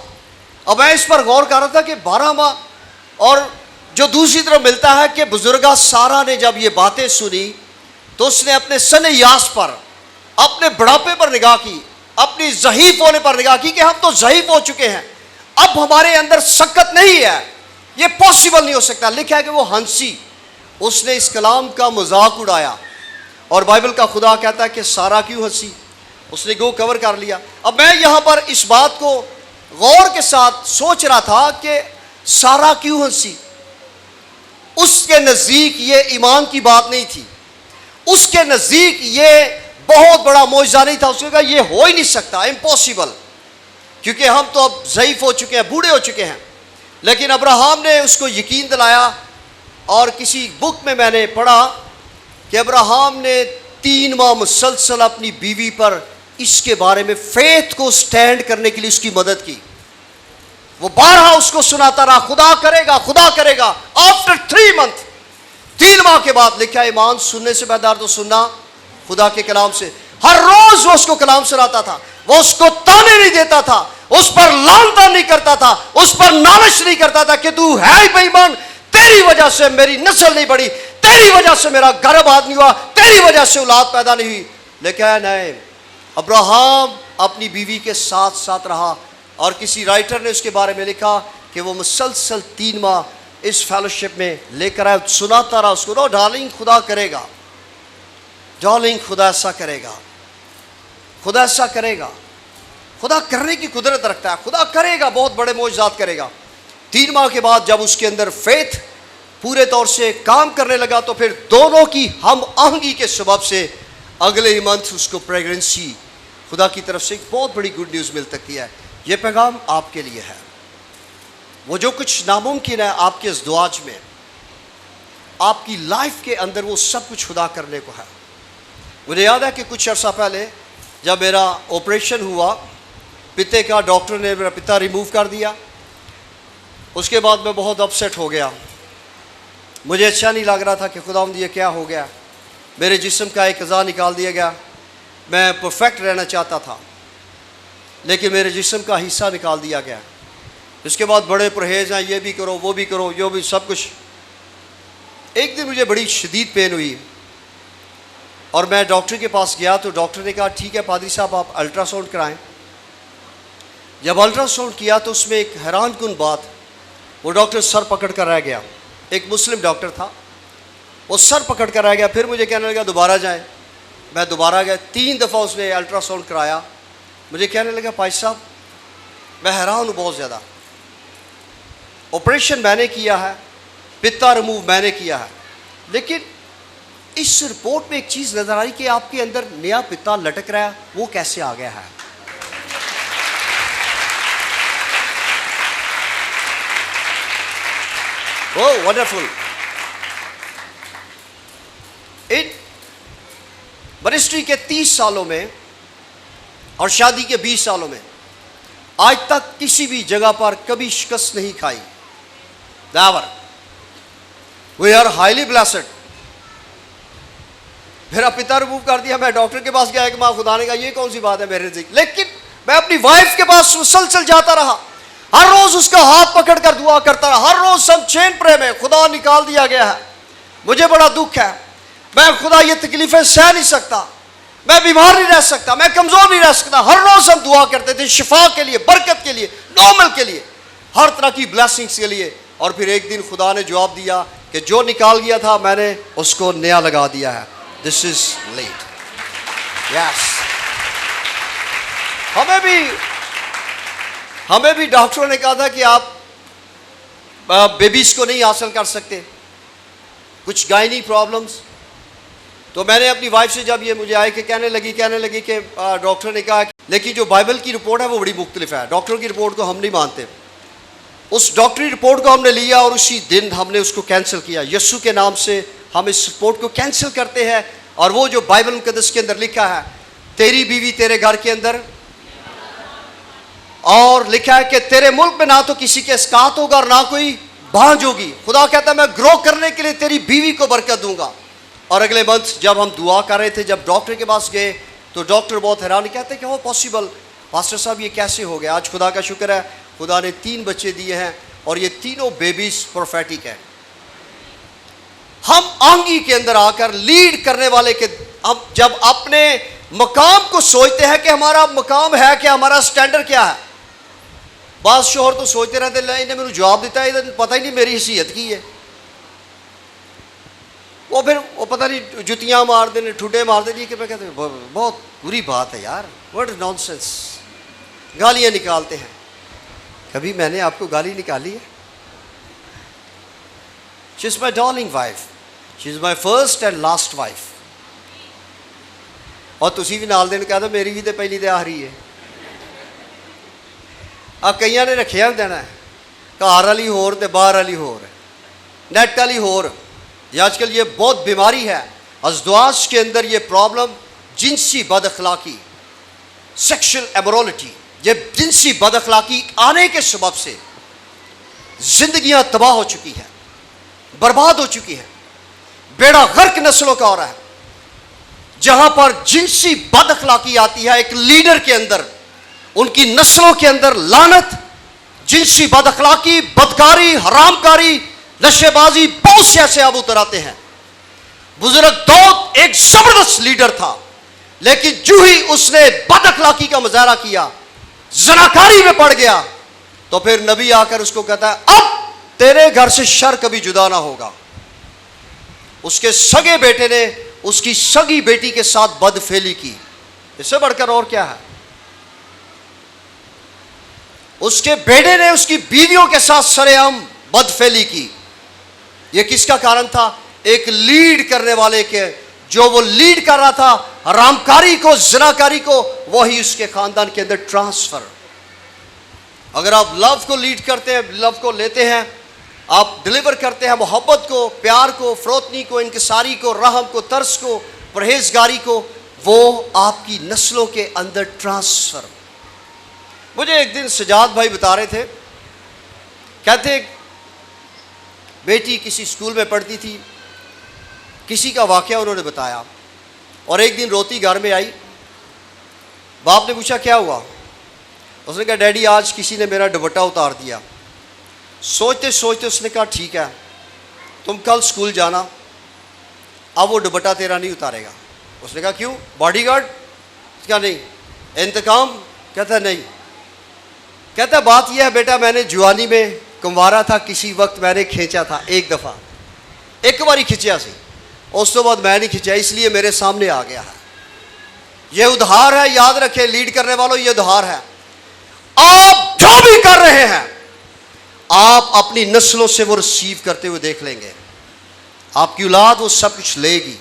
اب میں اس پر غور کر رہا تھا کہ 12 ماہ. اور جو دوسری طرف ملتا ہے کہ بزرگہ سارا نے جب یہ باتیں سنی تو اس نے اپنے سن یاس پر، اپنے بڑھاپے پر نگاہ کی، اپنی ضعیف ہونے پر نگاہ کی کہ ہم تو ضعیف ہو چکے ہیں، اب ہمارے اندر سکت نہیں ہے، یہ پاسبل نہیں ہو سکتا. لکھا ہے کہ وہ ہنسی، اس نے اس کلام کا مذاق اڑایا. اور بائبل کا خدا کہتا ہے کہ سارا کیوں ہنسی؟ اس نے گو کور کر لیا. اب میں یہاں پر اس بات کو غور کے ساتھ سوچ رہا تھا کہ سارا کیوں ہنسی؟ اس کے نزدیک یہ ایمان کی بات نہیں تھی، اس کے نزدیک یہ بہت بڑا معجزہ نہیں تھا. اس نے کہا یہ ہو ہی نہیں سکتا، امپاسبل، کیونکہ ہم تو اب ضعیف ہو چکے ہیں، بوڑھے ہو چکے ہیں. لیکن ابراہم نے اس کو یقین دلایا. اور کسی بک میں نے پڑھا کہ ابراہم نے 3 ماہ مسلسل اپنی بیوی پر اس کے بارے میں فیتھ کو سٹینڈ کرنے کے لیے اس کی مدد کی. وہ بارہا اس کو سناتا رہا خدا کرے گا، خدا کرے گا. آفٹر 3 منتھ، 3 ماہ کے بعد لکھا ایمان سننے سے بیدار تو سننا خدا کے کلام سے. ہر روز وہ اس کو کلام سناتا تھا، وہ اس کو تانے نہیں دیتا تھا، اس پر لعن طعن نہیں کرتا تھا، اس پر نالش نہیں کرتا تھا کہ تو ہے ہی بے ایمان، تیری وجہ سے میری نسل نہیں بڑھی، تیری وجہ سے میرا گھر آباد نہیں ہوا، تیری وجہ سے اولاد پیدا نہیں ہوئی. لیکن نہیں، ابراہم اپنی بیوی کے ساتھ ساتھ رہا. اور کسی رائٹر نے اس کے بارے میں لکھا کہ وہ مسلسل 3 ماہ اس فیلوشپ میں لے کر آئے، سناتا رہا اس کو. ڈارلنگ خدا کرے گا، ڈارلنگ خدا ایسا کرے گا، خدا ایسا کرے گا. خدا کرنے کی قدرت رکھتا ہے، خدا کرے گا، بہت بڑے معجزات کرے گا. 3 ماہ کے بعد جب اس کے اندر فیتھ پورے طور سے کام کرنے لگا تو پھر دونوں کی ہم آہنگی کے سبب سے اگلے ہی منتھ اس کو پریگننسی خدا کی طرف سے ایک بہت بڑی گڈ نیوز مل سکتی ہے. یہ پیغام آپ کے لیے ہے. وہ جو کچھ ناممکن ہے آپ کے ازدواج میں، آپ کی لائف کے اندر، وہ سب کچھ خدا کرنے کو ہے. مجھے یاد ہے کہ کچھ عرصہ پہلے جب میرا آپریشن ہوا پتے کا، ڈاکٹر نے میرا پتا ریموو کر دیا. اس کے بعد میں بہت اپسیٹ ہو گیا. مجھے اچھا نہیں لگ رہا تھا کہ خداوند یہ کیا ہو گیا. میرے جسم کا ایک اعضاء نکال دیا گیا. میں پرفیکٹ رہنا چاہتا تھا لیکن میرے جسم کا حصہ نکال دیا گیا. اس کے بعد بڑے پرہیز ہیں، یہ بھی کرو، وہ بھی کرو، جو بھی سب کچھ. ایک دن مجھے بڑی شدید پین ہوئی اور میں ڈاکٹر کے پاس گیا تو ڈاکٹر نے کہا ٹھیک ہے پادری صاحب آپ الٹرا ساؤنڈ کرائیں. جب الٹرا ساؤنڈ کیا تو اس میں ایک حیران کن بات، وہ ڈاکٹر سر پکڑ کر رہ گیا. ایک مسلم ڈاکٹر تھا، وہ سر پکڑ کر رہ گیا. پھر مجھے کہنے لگا دوبارہ جائیں. میں دوبارہ گیا. 3 دفعہ اس نے الٹرا ساؤنڈ کرایا. مجھے کہنے لگا پائی صاحب میں حیران ہوں بہت زیادہ، آپریشن میں نے کیا ہے، پتا ریموو میں نے کیا ہے، لیکن اس رپورٹ میں ایک چیز نظر آئی کہ آپ کے اندر نیا پتا لٹک رہا ہے. وہ کیسے آ گیا ہے؟ اوہ ونڈرفل. ان منسٹری کے 30 سالوں میں اور شادی کے 20 سالوں میں آج تک کسی بھی جگہ پر کبھی شکست نہیں کھائی. Never. We are highly blessed. میرا پتا ریموو کر دیا. میں ڈاکٹر کے پاس گیا کہ ماں خدا نے کہا یہ کون سی بات ہے میرے نزدیک. لیکن میں اپنی وائف کے پاس مسلسل جاتا رہا، ہر روز اس کا ہاتھ پکڑ کر دعا کرتا رہا. ہر روز ہم چین پرے میں خدا نکال دیا گیا ہے. مجھے بڑا دکھ ہے، میں خدا یہ تکلیفیں سہ نہیں سکتا، میں بیمار نہیں رہ سکتا، میں کمزور نہیں رہ سکتا. ہر روز ہم دعا کرتے تھے شفا کے لیے، برکت کے لیے، نارمل کے لیے، ہر طرح کی بلیسنگز کے لیے. اور پھر ایک دن خدا نے جواب دیا کہ جو نکال گیا تھا میں نے اس کو نیا لگا دیا ہے. دس از لیٹ. یس. ہمیں بھی ڈاکٹروں نے کہا تھا کہ آپ بیبیز کو نہیں حاصل کر سکتے، کچھ گائنی پرابلمز. تو میں نے اپنی وائف سے جب یہ مجھے آئے کہ کہنے لگی کہ ڈاکٹر نے کہا لیکن جو بائبل کی رپورٹ ہے وہ بڑی مختلف ہے, ڈاکٹر کی رپورٹ کو ہم نہیں مانتے. اس ڈاکٹری رپورٹ کو ہم نے لیا اور اسی دن ہم نے اس کو کینسل کیا. یسوع کے نام سے ہم اس رپورٹ کو کینسل کرتے ہیں, اور وہ جو بائبل مقدس کے اندر لکھا ہے تیری بیوی تیرے گھر کے اندر, اور لکھا ہے کہ تیرے ملک میں نہ تو کسی کے اسقاط ہوگا اور نہ کوئی بانجھ ہوگی. خدا کہتا ہے میں گرو کرنے کے لیے تیری بیوی کو برکت دوں گا. اور اگلے منتھ جب ہم دعا کر رہے تھے, جب ڈاکٹر کے پاس گئے تو ڈاکٹر بہت حیران کہتے ہیں کہ وہ پاسبل پاسٹر صاحب یہ کیسے ہو گیا. آج خدا کا شکر ہے, خدا نے 3 بچے دیے ہیں اور یہ تینوں بیبیز پروفیٹک ہیں. ہم آنگی کے اندر آ کر لیڈ کرنے والے کے ہم جب اپنے مقام کو سوچتے ہیں کہ ہمارا مقام ہے کہ ہمارا سٹینڈرڈ کیا ہے. بعض شوہر تو سوچتے رہتے ہیں انہیں میرے جواب دیتا ہے, پتہ ہی نہیں میری حیثیت کی ہے. وہ پھر وہ پتہ نہیں جتیاں مار دینے ٹھڈے مار دینے کہ میں کہتے ہیں بہت بری بات ہے یار, واٹ نان سینس, گالیاں نکالتے ہیں. کبھی میں نے آپ کو گالی نکالی ہے؟ She is my darling wife, she is my first and last wife. اور تسی بھی نال دن کہہ دو میری بھی تو پہلی تو آخری ہے. اب کئیاں نے رکھیا ہوں دینا ہے گھر والی ہور تے باہر والی ہور, نیٹ والی ہور. یہ آج کل یہ بہت بیماری ہے ازدواج کے اندر, یہ پرابلم جنسی بد اخلاقی, سیکشل ایمورلٹی, یہ جنسی بد اخلاقی آنے کے سبب سے زندگیاں تباہ ہو چکی ہیں, برباد ہو چکی ہیں. بیڑا غرق نسلوں کا ہو رہا ہے. جہاں پر جنسی بد اخلاقی آتی ہے ایک لیڈر کے اندر, ان کی نسلوں کے اندر لعنت, جنسی بد اخلاقی, بدکاری, حرام کاری, نشے بازی, بہت سے ایسے اب اتر آتے ہیں. بزرگ داؤد ایک زبردست لیڈر تھا, لیکن جو ہی اس نے بد اخلاقی کا مظاہرہ کیا, زناکاری میں پڑ گیا, تو پھر نبی آ کر اس کو کہتا ہے اب تیرے گھر سے شر کبھی جدا نہ ہوگا. اس کے سگے بیٹے نے اس کی سگی بیٹی کے ساتھ بدفعلی کی. اس سے بڑھ کر اور کیا ہے؟ اس کے بیٹے نے اس کی بیویوں کے ساتھ سرعام بدفعلی کی. یہ کس کا کارن تھا؟ ایک لیڈ کرنے والے کے, جو وہ لیڈ کر رہا تھا حرامکاری کو, زناکاری کو, وہی اس کے خاندان کے اندر ٹرانسفر. اگر آپ لو کو لیڈ کرتے ہیں, لو کو لیتے ہیں, آپ ڈلیور کرتے ہیں محبت کو, پیار کو, فروتنی کو, انکساری کو, رحم کو, ترس کو, پرہیزگاری کو, وہ آپ کی نسلوں کے اندر ٹرانسفر. مجھے ایک دن سجاد بھائی بتا رہے تھے, کہتے بیٹی کسی اسکول میں پڑھتی تھی, کسی کا واقعہ انہوں نے بتایا, اور ایک دن روتی گھر میں آئی. باپ نے پوچھا کیا ہوا؟ اس نے کہا ڈیڈی آج کسی نے میرا دوپٹہ اتار دیا. سوچتے سوچتے اس نے کہا ٹھیک ہے تم کل اسکول جانا, اب وہ دوپٹہ تیرا نہیں اتارے گا. اس نے کہا کیوں؟ Body guard? اس کا نہیں. انتقام؟ کہتا نہیں. کہتا بات یہ ہے بیٹا, میں نے جوانی میں کنوارا تھا, کسی وقت میں نے کھینچا تھا ایک دفعہ, ایک باری کھینچیا سی, اس کے بعد میں نہیں کھینچا, اس لیے میرے سامنے آ گیا ہے. یہ ادھار ہے, یاد رکھے لیڈ کرنے والوں, یہ ادھار ہے. آپ جو بھی کر رہے ہیں آپ اپنی نسلوں سے وہ ریسیو کرتے ہوئے دیکھ لیں گے. آپ کی اولاد وہ سب کچھ لے گی,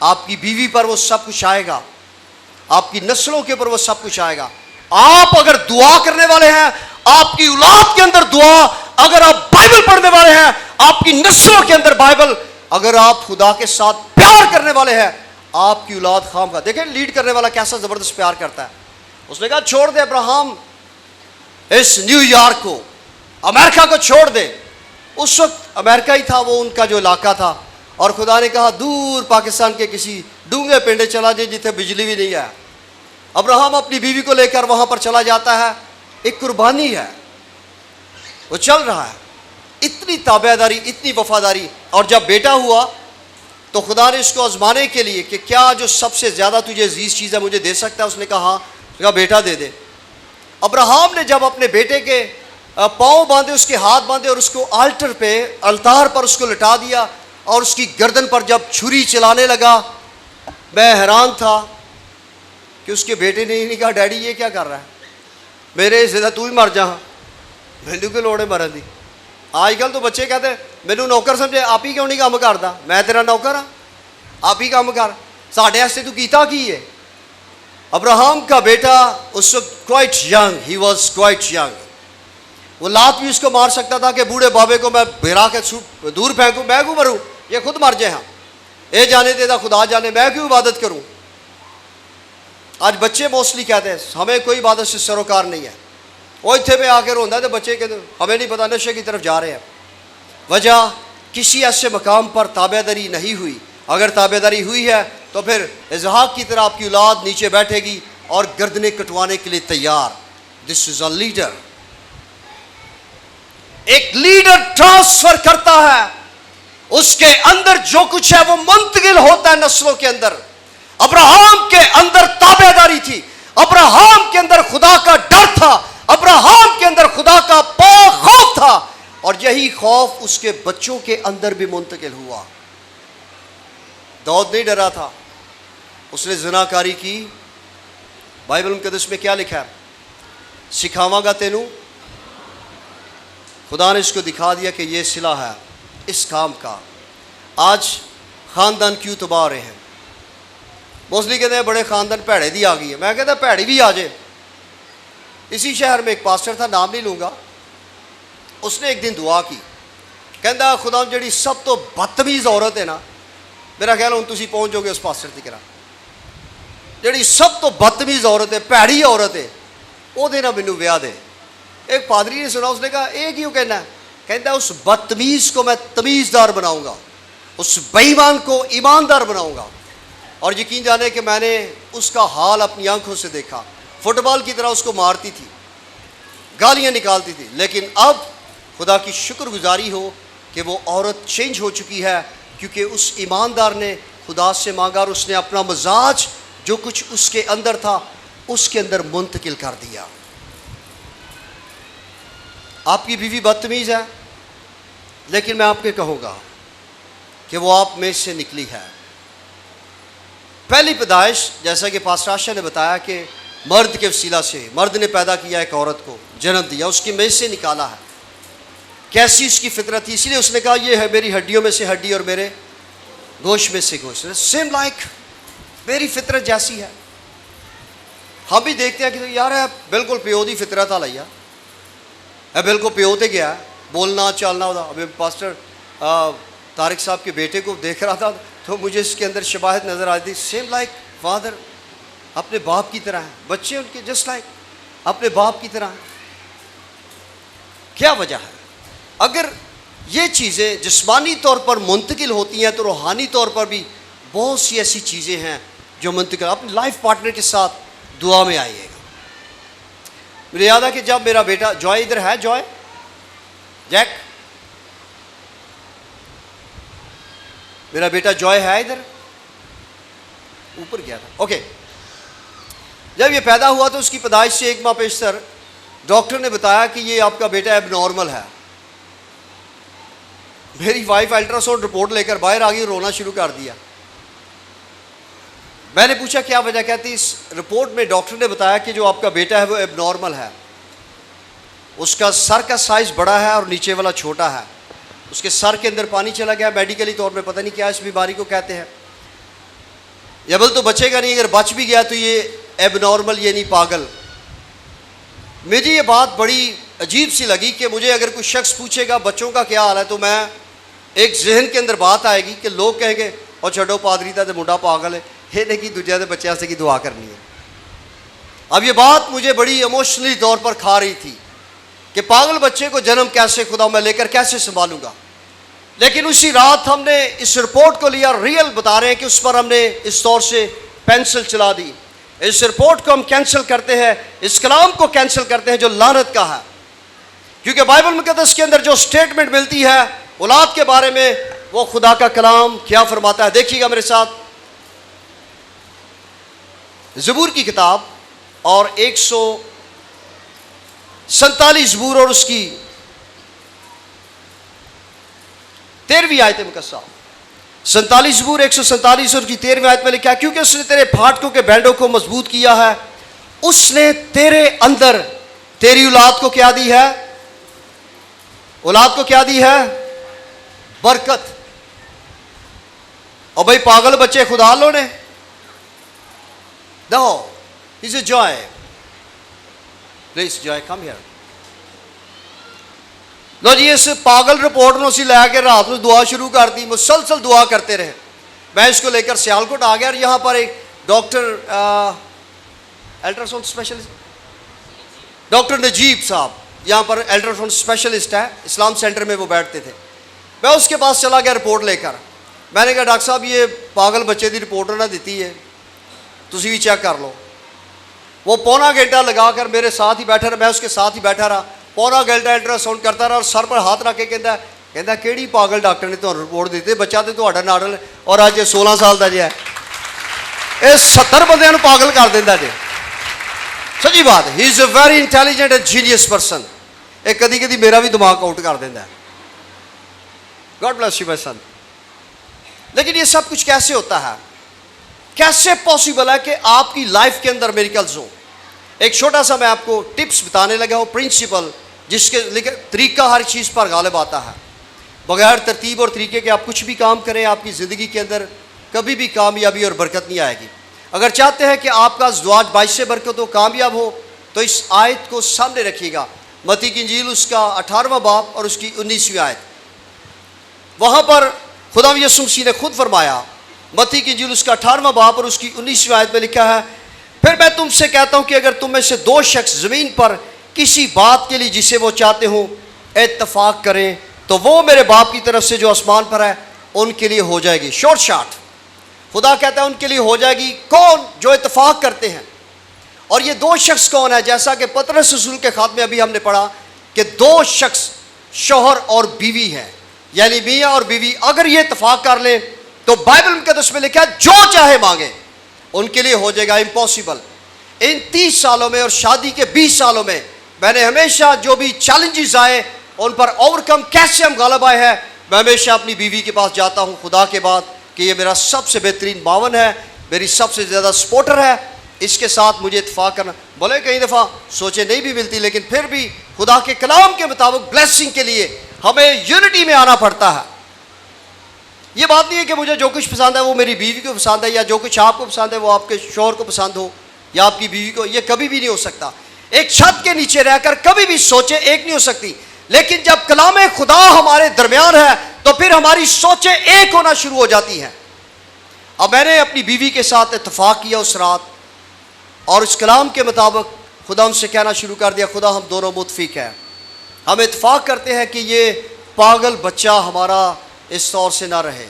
آپ کی بیوی پر وہ سب کچھ آئے گا, آپ کی نسلوں کے اوپر وہ سب کچھ آئے گا. آپ اگر دعا کرنے والے ہیں, آپ کی اولاد کے اندر دعا, اگر آپ بائبل پڑھنے والے ہیں, آپ کی نسلوں کے اندر بائبل, اگر آپ خدا کے ساتھ پیار کرنے والے ہیں, آپ کی اولاد خام کا. دیکھیں لیڈ کرنے والا کیسا زبردست پیار کرتا ہے. اس نے کہا چھوڑ دے ابراہم اس نیو یارک کو, امریکہ کو چھوڑ دے. اس وقت امریکہ ہی تھا وہ ان کا جو علاقہ تھا, اور خدا نے کہا دور پاکستان کے کسی ڈونگے پنڈے چلا جائے جتنے بجلی بھی نہیں ہے. ابراہم اپنی بیوی کو لے کر وہاں پر چلا جاتا ہے, ایک قربانی ہے, وہ چل رہا ہے. اتنی تابعداری, اتنی وفاداری. اور جب بیٹا ہوا تو خدا نے اس کو آزمانے کے لیے کہ کیا جو سب سے زیادہ تجھے عزیز چیز ہے مجھے دے سکتا ہے؟ اس نے کہا ہاں. اس نے کہا بیٹا دے دے. ابراہم نے جب اپنے بیٹے کے پاؤں باندھے, اس کے ہاتھ باندھے, اور اس کو آلٹر پہ, التار پر اس کو لٹا دیا, اور اس کی گردن پر جب چھری چلانے لگا, میں حیران تھا کہ اس کے بیٹے نے نہیں کہا ڈیڈی یہ کیا کر رہا ہے, میرے زیادہ تو ہی مر جا, مینو کے لوڑے مرن دی. آج کل تو بچے کہتے ہیں مینو نوکر سمجھے, آپ ہی کیوں نہیں کام کرتا, میں تیرا نوکر ہاں. آپ ہی کام کر ساڈے واسطے تو کیتا کی ہے. ابراہم کا بیٹا اس وقت quite young, he was quite young. وہ لات بھی اس کو مار سکتا تھا کہ بوڑھے بابے کو میں بھرا کے دور پھینکوں, میں کیوں مروں, یہ خود مر جائے. ہاں اے جانے دے دا خدا جانے, میں کیوں عبادت کروں. آج بچے موسٹلی کہتے ہیں ہمیں کوئی عبادت سے سروکار نہیں ہے. وہ اتنے پہ آ کے روندا ہے تو بچے کہتے ہمیں نہیں پتہ نشے کی طرف جا رہے ہیں. وجہ کسی ایسے مقام پر تابع داری نہیں ہوئی. اگر تابع داری ہوئی ہے تو پھر اسحاق کی طرح آپ کی اولاد نیچے بیٹھے گی اور گردنیں کٹوانے کے لیے تیار. دس از اے لیڈر. ایک لیڈر ٹرانسفر کرتا ہے, اس کے اندر جو کچھ ہے وہ منتقل ہوتا ہے نسلوں کے اندر. ابراہم کے اندر تابع داری تھی, ابراہم کے اندر خدا کا ڈر تھا, ابراہم کے اندر خدا کا پاک خوف تھا, اور یہی خوف اس کے بچوں کے اندر بھی منتقل ہوا. داؤد نہیں ڈرا تھا, اس نے زنا کاری کی. بائبل مقدس میں کیا لکھا ہے, سکھاواں گا تینوں. خدا نے اس کو دکھا دیا کہ یہ صلہ ہے اس کام کا. آج خاندان کیوں تباہ ہو رہے ہیں؟ موسٹلی کہتے ہیں بڑے خاندان پیڑے دی آ گئی ہے. میں کہتا پیڑی بھی آ جائے. اسی شہر میں ایک پاسٹر تھا, نام نہیں لوں گا, اس نے ایک دن دعا کی, کہندا خدا جڑی سب تو بدتمیز عورت ہے نا, میرا خیال ہوں تسی پہنچ جاؤ گے اس پاسٹر کی طرح, جڑی سب تو بدتمیز عورت ہے, پیڑی عورت ہے, وہ دینا مینوں ویاہ دے. ایک پادری نے سنا, اس نے کہا اے کیوں کہنا ہے؟ کہتا اس بدتمیز کو میں تمیزدار بناؤں گا, اس بے ایمان کو ایماندار بناؤں گا. اور یقین جانے کہ میں نے اس کا حال اپنی آنکھوں سے دیکھا. فٹ بال کی طرح اس کو مارتی تھی, گالیاں نکالتی تھی, لیکن اب خدا کی شکر گزاری ہو کہ وہ عورت چینج ہو چکی ہے, کیونکہ اس ایماندار نے خدا سے مانگا اور اس نے اپنا مزاج جو کچھ اس کے اندر تھا اس کے اندر منتقل کر دیا. آپ کی بیوی بدتمیز ہے, لیکن میں آپ کے کہوں گا کہ وہ آپ میں سے نکلی ہے. پہلی پیدائش جیسا کہ پاسٹر آشا نے بتایا کہ مرد کے وسیلہ سے مرد نے پیدا کیا ایک عورت کو, جنم دیا, اس کی میں سے نکالا ہے. کیسی اس کی فطرت تھی, اسی لیے اس نے کہا یہ ہے میری ہڈیوں میں سے ہڈی اور میرے گوشت میں سے گوشت, سیم لائک میری فطرت جیسی ہے. ہم بھی دیکھتے ہیں کہ یار ہے بالکل پیو دی فطرت آ لیا ہے, بالکل پیو تے گیا ہے, بولنا چالنا ہوتا. ابھی پاسٹر طارق صاحب کے بیٹے کو دیکھ رہا تھا تو مجھے اس کے اندر شباہت نظر آتی تھی. سیم لائک فادر, اپنے باپ کی طرح ہیں بچے, ان کے جسٹ لائک اپنے باپ کی طرح ہیں. کیا وجہ ہے؟ اگر یہ چیزیں جسمانی طور پر منتقل ہوتی ہیں تو روحانی طور پر بھی بہت سی ایسی چیزیں ہیں جو منتقل. اپنے لائف پارٹنر کے ساتھ دعا میں آئیے گا. مجھے یاد ہے کہ جب میرا بیٹا جوائے, ادھر ہے جوائے, جیک, میرا بیٹا جوائے ہے ادھر, اوپر گیا تھا, اوکے. جب یہ پیدا ہوا تو اس کی پیدائش سے 1 ماہ پیشتر ڈاکٹر نے بتایا کہ یہ آپ کا بیٹا ایب نارمل ہے. میری وائف الٹرا ساؤنڈ رپورٹ لے کر باہر آ گئی, رونا شروع کر دیا. میں نے پوچھا کیا وجہ, کہتی اس رپورٹ میں ڈاکٹر نے بتایا کہ جو آپ کا بیٹا ہے وہ ایب نارمل ہے. اس کا سر کا سائز بڑا ہے اور نیچے والا چھوٹا ہے. اس کے سر کے اندر پانی چلا گیا, میڈیکلی طور پہ پتہ نہیں کیا اس بیماری کو کہتے ہیں. یبل تو بچے گا نہیں, اگر بچ بھی گیا تو یہ ایب نارمل, یہ نہیں پاگل. مجھے یہ بات بڑی عجیب سی لگی کہ مجھے اگر کوئی شخص پوچھے گا بچوں کا کیا حال ہے تو میں ایک ذہن کے اندر بات آئے گی کہ لوگ کہیں گے اور چھڈو پادری دا تے منڈا پاگل ہے, یہ نہیں کہ دوجے دے بچے سے کی دعا کرنی ہے. اب یہ بات مجھے بڑی ایموشنلی طور پر کھا رہی تھی کہ پاگل بچے کو جنم کیسے خدا میں لے کر کیسے سنبھالوں گا. لیکن اسی رات ہم نے اس رپورٹ کو لیا, ریئل بتا رہے ہیں کہ اس پر ہم نے اس طور سے پینسل چلا دی. اس رپورٹ کو ہم کینسل کرتے ہیں, اس کلام کو کینسل کرتے ہیں جو لعنت کا ہے. کیونکہ بائبل مقدس کے اندر جو سٹیٹمنٹ ملتی ہے اولاد کے بارے میں, وہ خدا کا کلام کیا فرماتا ہے. دیکھیے گا میرے ساتھ زبور کی کتاب اور 147 زبور اور اس کی 13ویں آیت مقدسہ. 47 زبور 147 اور کی 13ویں آیت میں لکھا ہے, کیونکہ اس نے تیرے پھاٹکوں کے بینڈوں کو مضبوط کیا ہے, اس نے تیرے اندر تیری اولاد کو کیا دی ہے, اولاد کو کیا دی ہے, برکت. اور بھائی پاگل بچے خدا لو نے No, he's a joy. Please, Joy, come here. لو جی اس پاگل رپورٹ نو سی لے کے رات میں دعا شروع کر دی, مسلسل دعا کرتے رہے. میں اس کو لے کر سیالکوٹ آ گیا اور یہاں پر ایک ڈاکٹر الٹراساؤنڈ اسپیشلسٹ ڈاکٹر نجیب صاحب یہاں پر الٹراساؤنڈ اسپیشلسٹ ہے, اسلام سینٹر میں وہ بیٹھتے تھے. میں اس کے پاس چلا گیا رپورٹ لے کر. میں نے کہا ڈاکٹر صاحب یہ پاگل بچے دی رپورٹ نہ دیتی ہے, تسی بھی چیک کر لو. وہ پونا گھنٹہ لگا کر میرے ساتھ ہی بیٹھا رہا, میں اس کے ساتھ ہی بیٹھا رہا, پونا گھنٹہ الٹرا ساؤنڈ کرتا رہا اور سر پر ہاتھ رکھ کے کہندا کیڑی پاگل ڈاکٹر نے تمہیں رپورٹ دیتی, بچہ تو تہاڈا ناڈل اور اج 16 سال دا جی ہے, یہ 70 بندیاں نوں پاگل کر دیندا جی. سچی بات, he is a very intelligent and genius person. یہ کدی کدی میرا بھی دماغ آؤٹ کر دیندا ہے. گاڈ بلیس یو مائی سن. لیکن یہ سب کچھ کیسے ہوتا ہے, کیسے پاسبل ہے کہ آپ کی لائف کے اندر میریکلز ہوں؟ ایک چھوٹا سا میں آپ کو ٹپس بتانے لگا ہوں, پرنسپل جس کے طریقہ ہر چیز پر غالب آتا ہے. بغیر ترتیب اور طریقے کے آپ کچھ بھی کام کریں, آپ کی زندگی کے اندر کبھی بھی کامیابی اور برکت نہیں آئے گی. اگر چاہتے ہیں کہ آپ کا ازدواج باعث برکت ہو, کامیاب ہو, تو اس آیت کو سامنے رکھیے گا. متی کی انجیل اس کا 18واں باب اور اس کی 19ویں آیت. وہاں پر خدا یسوع مسیح نے خود فرمایا, متی کی انجیل اس کا 18واں باب اور اس کی 19ویں آیت میں لکھا ہے, پھر میں تم سے کہتا ہوں کہ اگر تم میں سے 2 شخص زمین پر کسی بات کے لیے جسے وہ چاہتے ہوں اتفاق کریں تو وہ میرے باپ کی طرف سے جو آسمان پر ہے ان کے لیے ہو جائے گی. شارٹ خدا کہتا ہے ان کے لیے ہو جائے گی. کون؟ جو اتفاق کرتے ہیں. اور یہ 2 شخص کون ہے؟ جیسا کہ پطرس رسول کے خط میں ابھی ہم نے پڑھا کہ 2 شخص شوہر اور بیوی ہیں, یعنی میاں اور بیوی. اگر یہ اتفاق کر لیں تو بائبل مقدس میں لکھا ہے جو چاہے مانگے ان کے لیے ہو جائے گا. امپاسبل. ان 30 سالوں میں اور شادی کے 20 سالوں میں میں نے ہمیشہ جو بھی چیلنجز آئے ان پر اوورکم کیسے ہم غالب آئے ہیں, میں ہمیشہ اپنی بیوی کے پاس جاتا ہوں خدا کے بعد کہ یہ میرا سب سے بہترین معاون ہے, میری سب سے زیادہ سپورٹر ہے, اس کے ساتھ مجھے اتفاق کرنا. بولے کئی دفعہ سوچے نہیں بھی ملتی, لیکن پھر بھی خدا کے کلام کے مطابق بلیسنگ کے لیے ہمیں یونٹی میں آنا پڑتا ہے. یہ بات نہیں ہے کہ مجھے جو کچھ پسند ہے وہ میری بیوی کو پسند ہے, یا جو کچھ آپ کو پسند ہے وہ آپ کے شوہر کو پسند ہو یا آپ کی بیوی کو. یہ کبھی بھی نہیں ہو سکتا. ایک چھت کے نیچے رہ کر کبھی بھی سوچیں ایک نہیں ہو سکتی. لیکن جب کلام خدا ہمارے درمیان ہے تو پھر ہماری سوچیں ایک ہونا شروع ہو جاتی ہیں. اب میں نے اپنی بیوی کے ساتھ اتفاق کیا اس رات, اور اس کلام کے مطابق خدا ان سے کہنا شروع کر دیا, خدا ہم دونوں متفق ہیں. ہم اتفاق کرتے ہیں کہ یہ پاگل بچہ ہمارا اس طور سے نہ رہے,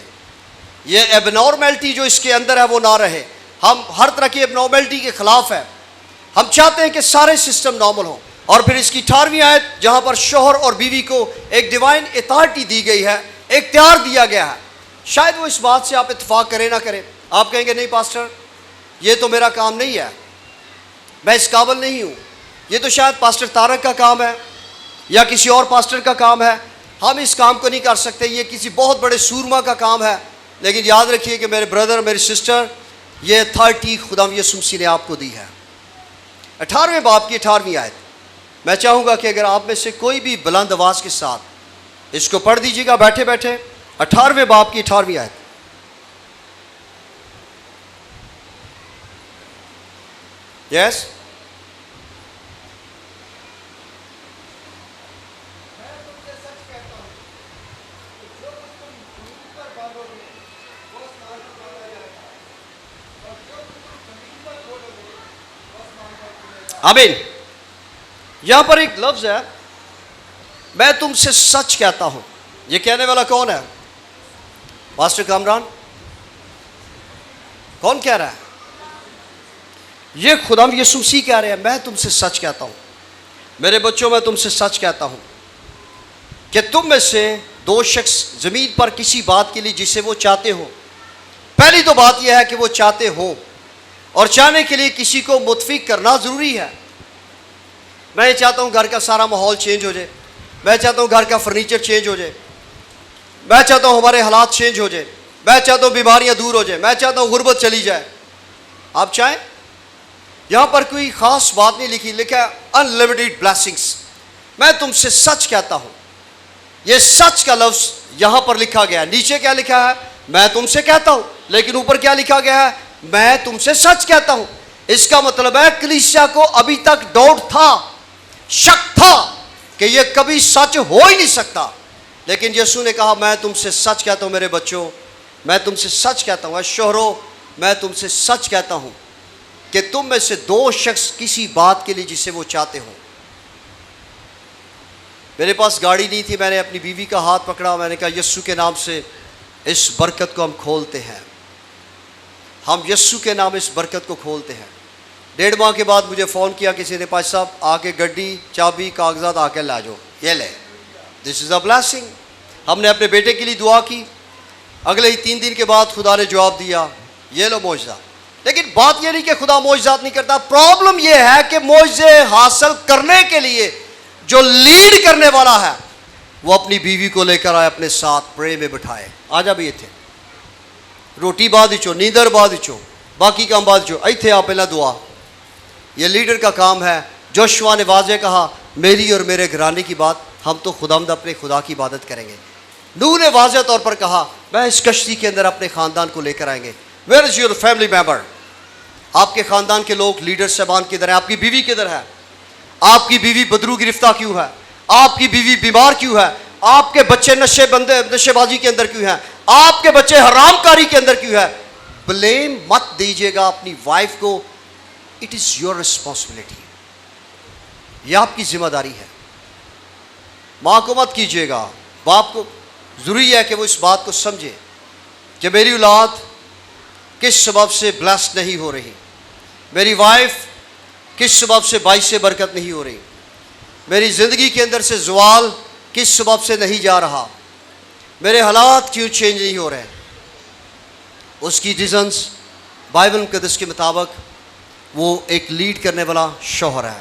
یہ ایب نارملٹی جو اس کے اندر ہے وہ نہ رہے. ہم ہر طرح کی ایب نارملٹی کے خلاف ہیں. ہم چاہتے ہیں کہ سارے سسٹم نارمل ہوں. اور پھر اس کی 18ویں آیت جہاں پر شوہر اور بیوی کو ایک ڈیوائن اتھارٹی دی گئی ہے, اختیار دیا گیا ہے. شاید وہ اس بات سے آپ اتفاق کریں نہ کریں, آپ کہیں گے نہیں پاسٹر یہ تو میرا کام نہیں ہے, میں اس قابل نہیں ہوں, یہ تو شاید پاسٹر طارق کا کام ہے یا کسی اور پاسٹر کا کام ہے, ہم اس کام کو نہیں کر سکتے, یہ کسی بہت بڑے سورما کا کام ہے. لیکن یاد رکھیے کہ میرے بردر میری سسٹر, یہ اتھارٹی خدا یسوع مسیح نے آپ کو دی ہے. 18ویں باب کی 18ویں آیت. میں چاہوں گا کہ اگر آپ میں سے کوئی بھی بلند آواز کے ساتھ اس کو پڑھ دیجیے گا بیٹھے بیٹھے. 18ویں باب کی 18ویں آیت. یس آمین. یہاں پر ایک لفظ ہے, میں تم سے سچ کہتا ہوں. یہ کہنے والا کون ہے؟ پاسٹر کامران. کون کہہ رہا ہے؟ یہ خدا یسوع مسیح کہہ رہے ہیں, میں تم سے سچ کہتا ہوں. میرے بچوں میں تم سے سچ کہتا ہوں کہ تم میں سے 2 شخص زمین پر کسی بات کے لیے جسے وہ چاہتے ہو. پہلی تو بات یہ ہے کہ وہ چاہتے ہو, اور چاہنے کے لیے کسی کو متفق کرنا ضروری ہے. میں یہ چاہتا ہوں گھر کا سارا ماحول چینج ہو جائے, میں چاہتا ہوں گھر کا فرنیچر چینج ہو جائے, میں چاہتا ہوں ہمارے حالات چینج ہو جائے, میں چاہتا ہوں بیماریاں دور ہو جائیں, میں چاہتا ہوں غربت چلی جائے. آپ چاہیں؟ یہاں پر کوئی خاص بات نہیں لکھی, لکھا ہے انلمیٹڈ بلیسنگس. میں تم سے سچ کہتا ہوں. یہ سچ کا لفظ یہاں پر لکھا گیا ہے. نیچے کیا لکھا ہے؟ میں تم سے کہتا ہوں، لیکن اوپر کیا لکھا گیا ہے؟ میں تم سے سچ کہتا ہوں۔ اس کا مطلب ہے کلیسیا کو ابھی تک ڈاؤٹ تھا، شک تھا کہ یہ کبھی سچ ہو ہی نہیں سکتا، لیکن یسوع نے کہا میں تم سے سچ کہتا ہوں میرے بچوں، میں تم سے سچ کہتا ہوں، اے شوہروں میں تم سے سچ کہتا ہوں کہ تم میں سے دو شخص کسی بات کے لیے جسے وہ چاہتے ہوں۔ میرے پاس گاڑی نہیں تھی، میں نے اپنی بیوی کا ہاتھ پکڑا، میں نے کہا یسوع کے نام سے اس برکت کو ہم کھولتے ہیں، ہم یسوع کے نام اس برکت کو کھولتے ہیں۔ 1.5 ماہ کے بعد مجھے فون کیا کسی نے، پاش صاحب آ کے گڈی چابی کاغذات آ کے لا جاؤ، یہ لے، دس از اے بلیسنگ۔ ہم نے اپنے بیٹے کے لیے دعا کی، اگلے ہی 3 دن کے بعد خدا نے جواب دیا، یہ لو معجزہ۔ لیکن بات یہ نہیں کہ خدا معجزات نہیں کرتا، پرابلم یہ ہے کہ معجزے حاصل کرنے کے لیے جو لیڈ کرنے والا ہے وہ اپنی بیوی کو لے کر آئے، اپنے ساتھ پرے میں بٹھائے، آجا بھی تھے روٹی بعد ہی چو، نیندر بعد ہی چو، باقی کام بعد چو، ایتھے آپ پہلا دعا۔ یہ لیڈر کا کام ہے۔ جوشوا نے واضح کہا میری اور میرے گھرانے کی بات، ہم تو خداوند اپنے خدا کی عبادت کریں گے۔ نوح نے واضح طور پر کہا میں اس کشتی کے اندر اپنے خاندان کو لے کر آئیں گے۔ Where is your family member? آپ کے خاندان کے لوگ، لیڈر صاحبان کدھر ہیں؟ آپ کی بیوی کدھر ہے؟ آپ کی بیوی بدرو گرفتہ کیوں ہے؟ آپ کی بیوی بیمار کیوں ہے؟ آپ کے بچے نشے بازی کے اندر کیوں ہیں؟ آپ کے بچے حرام کاری کے اندر کیوں ہے؟ بلیم مت دیجیے گا اپنی وائف کو، اٹ از یور ریسپانسبلٹی، یہ آپ کی ذمہ داری ہے۔ ماں کو مت کیجیے گا، باپ کو ضروری ہے کہ وہ اس بات کو سمجھے کہ میری اولاد کس سبب سے بلیسڈ نہیں ہو رہی، میری وائف کس سبب سے باعث برکت نہیں ہو رہی، میری زندگی کے اندر سے زوال کس سبب سے نہیں جا رہا، میرے حالات کیوں چینج نہیں ہو رہے۔ اس کی ریزنز بائبل مقدس کے مطابق وہ ایک لیڈ کرنے والا شوہر ہے۔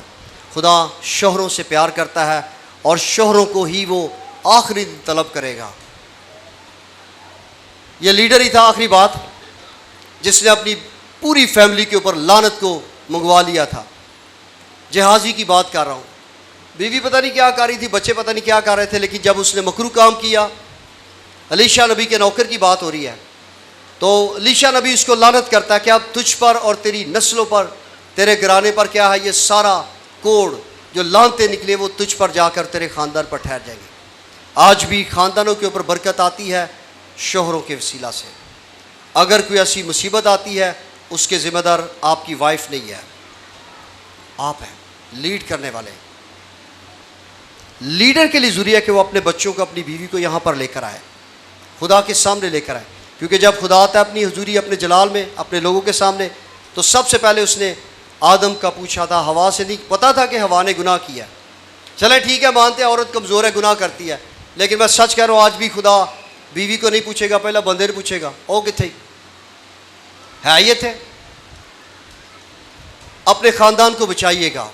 خدا شوہروں سے پیار کرتا ہے اور شوہروں کو ہی وہ آخری دن طلب کرے گا۔ یہ لیڈر ہی تھا آخری بات جس نے اپنی پوری فیملی کے اوپر لعنت کو منگوا لیا تھا۔ جہازی کی بات کر رہا ہوں، بیوی پتہ نہیں کیا کر رہی تھی، بچے پتہ نہیں کیا کر رہے تھے، لیکن جب اس نے مکروہ کام کیا، الیشا نبی کے نوکر کی بات ہو رہی ہے، تو الیشا نبی اس کو لعنت کرتا ہے کہ اب تجھ پر اور تیری نسلوں پر، تیرے گھرانے پر کیا ہے، یہ سارا کوڑ جو لعنتیں نکلے وہ تجھ پر جا کر تیرے خاندان پر ٹھہر جائیں گے۔ آج بھی خاندانوں کے اوپر برکت آتی ہے شوہروں کے وسیلہ سے۔ اگر کوئی ایسی مصیبت آتی ہے اس کے ذمہ دار آپ کی وائف نہیں ہے، آپ ہیں لیڈ کرنے والے۔ لیڈر کے لیے ضروری ہے کہ وہ اپنے بچوں کو، اپنی بیوی کو یہاں پر لے کر آئے، خدا کے سامنے لے کر آئے، کیونکہ جب خدا آتا ہے اپنی حضوری، اپنے جلال میں، اپنے لوگوں کے سامنے، تو سب سے پہلے اس نے آدم کا پوچھا تھا، ہوا سے نہیں، پتا تھا کہ ہوا نے گناہ کیا۔ چلے ٹھیک ہے، مانتے ہیں عورت کمزور ہے، گناہ کرتی ہے، لیکن میں سچ کہہ رہا ہوں آج بھی خدا بیوی کو نہیں پوچھے گا، پہلا بندے نے پوچھے گا او کتھے ہے یہ تھے۔ اپنے خاندان کو بچائیے گا۔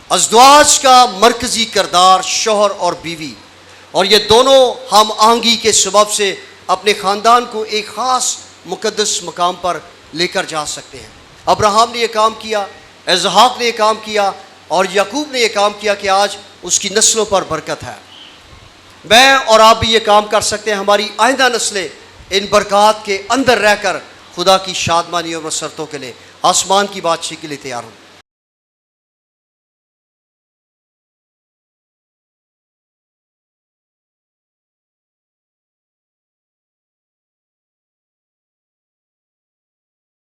ازدواج کا مرکزی کردار شوہر اور بیوی، اور یہ دونوں ہم آہنگی کے سبب سے اپنے خاندان کو ایک خاص مقدس مقام پر لے کر جا سکتے ہیں۔ ابراہم نے یہ کام کیا، اسحاق نے یہ کام کیا، اور یعقوب نے یہ کام کیا کہ آج اس کی نسلوں پر برکت ہے۔ میں اور آپ بھی یہ کام کر سکتے ہیں، ہماری آئندہ نسلیں ان برکات کے اندر رہ کر خدا کی شادمانی اور مسرتوں کے لیے، آسمان کی بادشاہی کے لیے تیار ہوں۔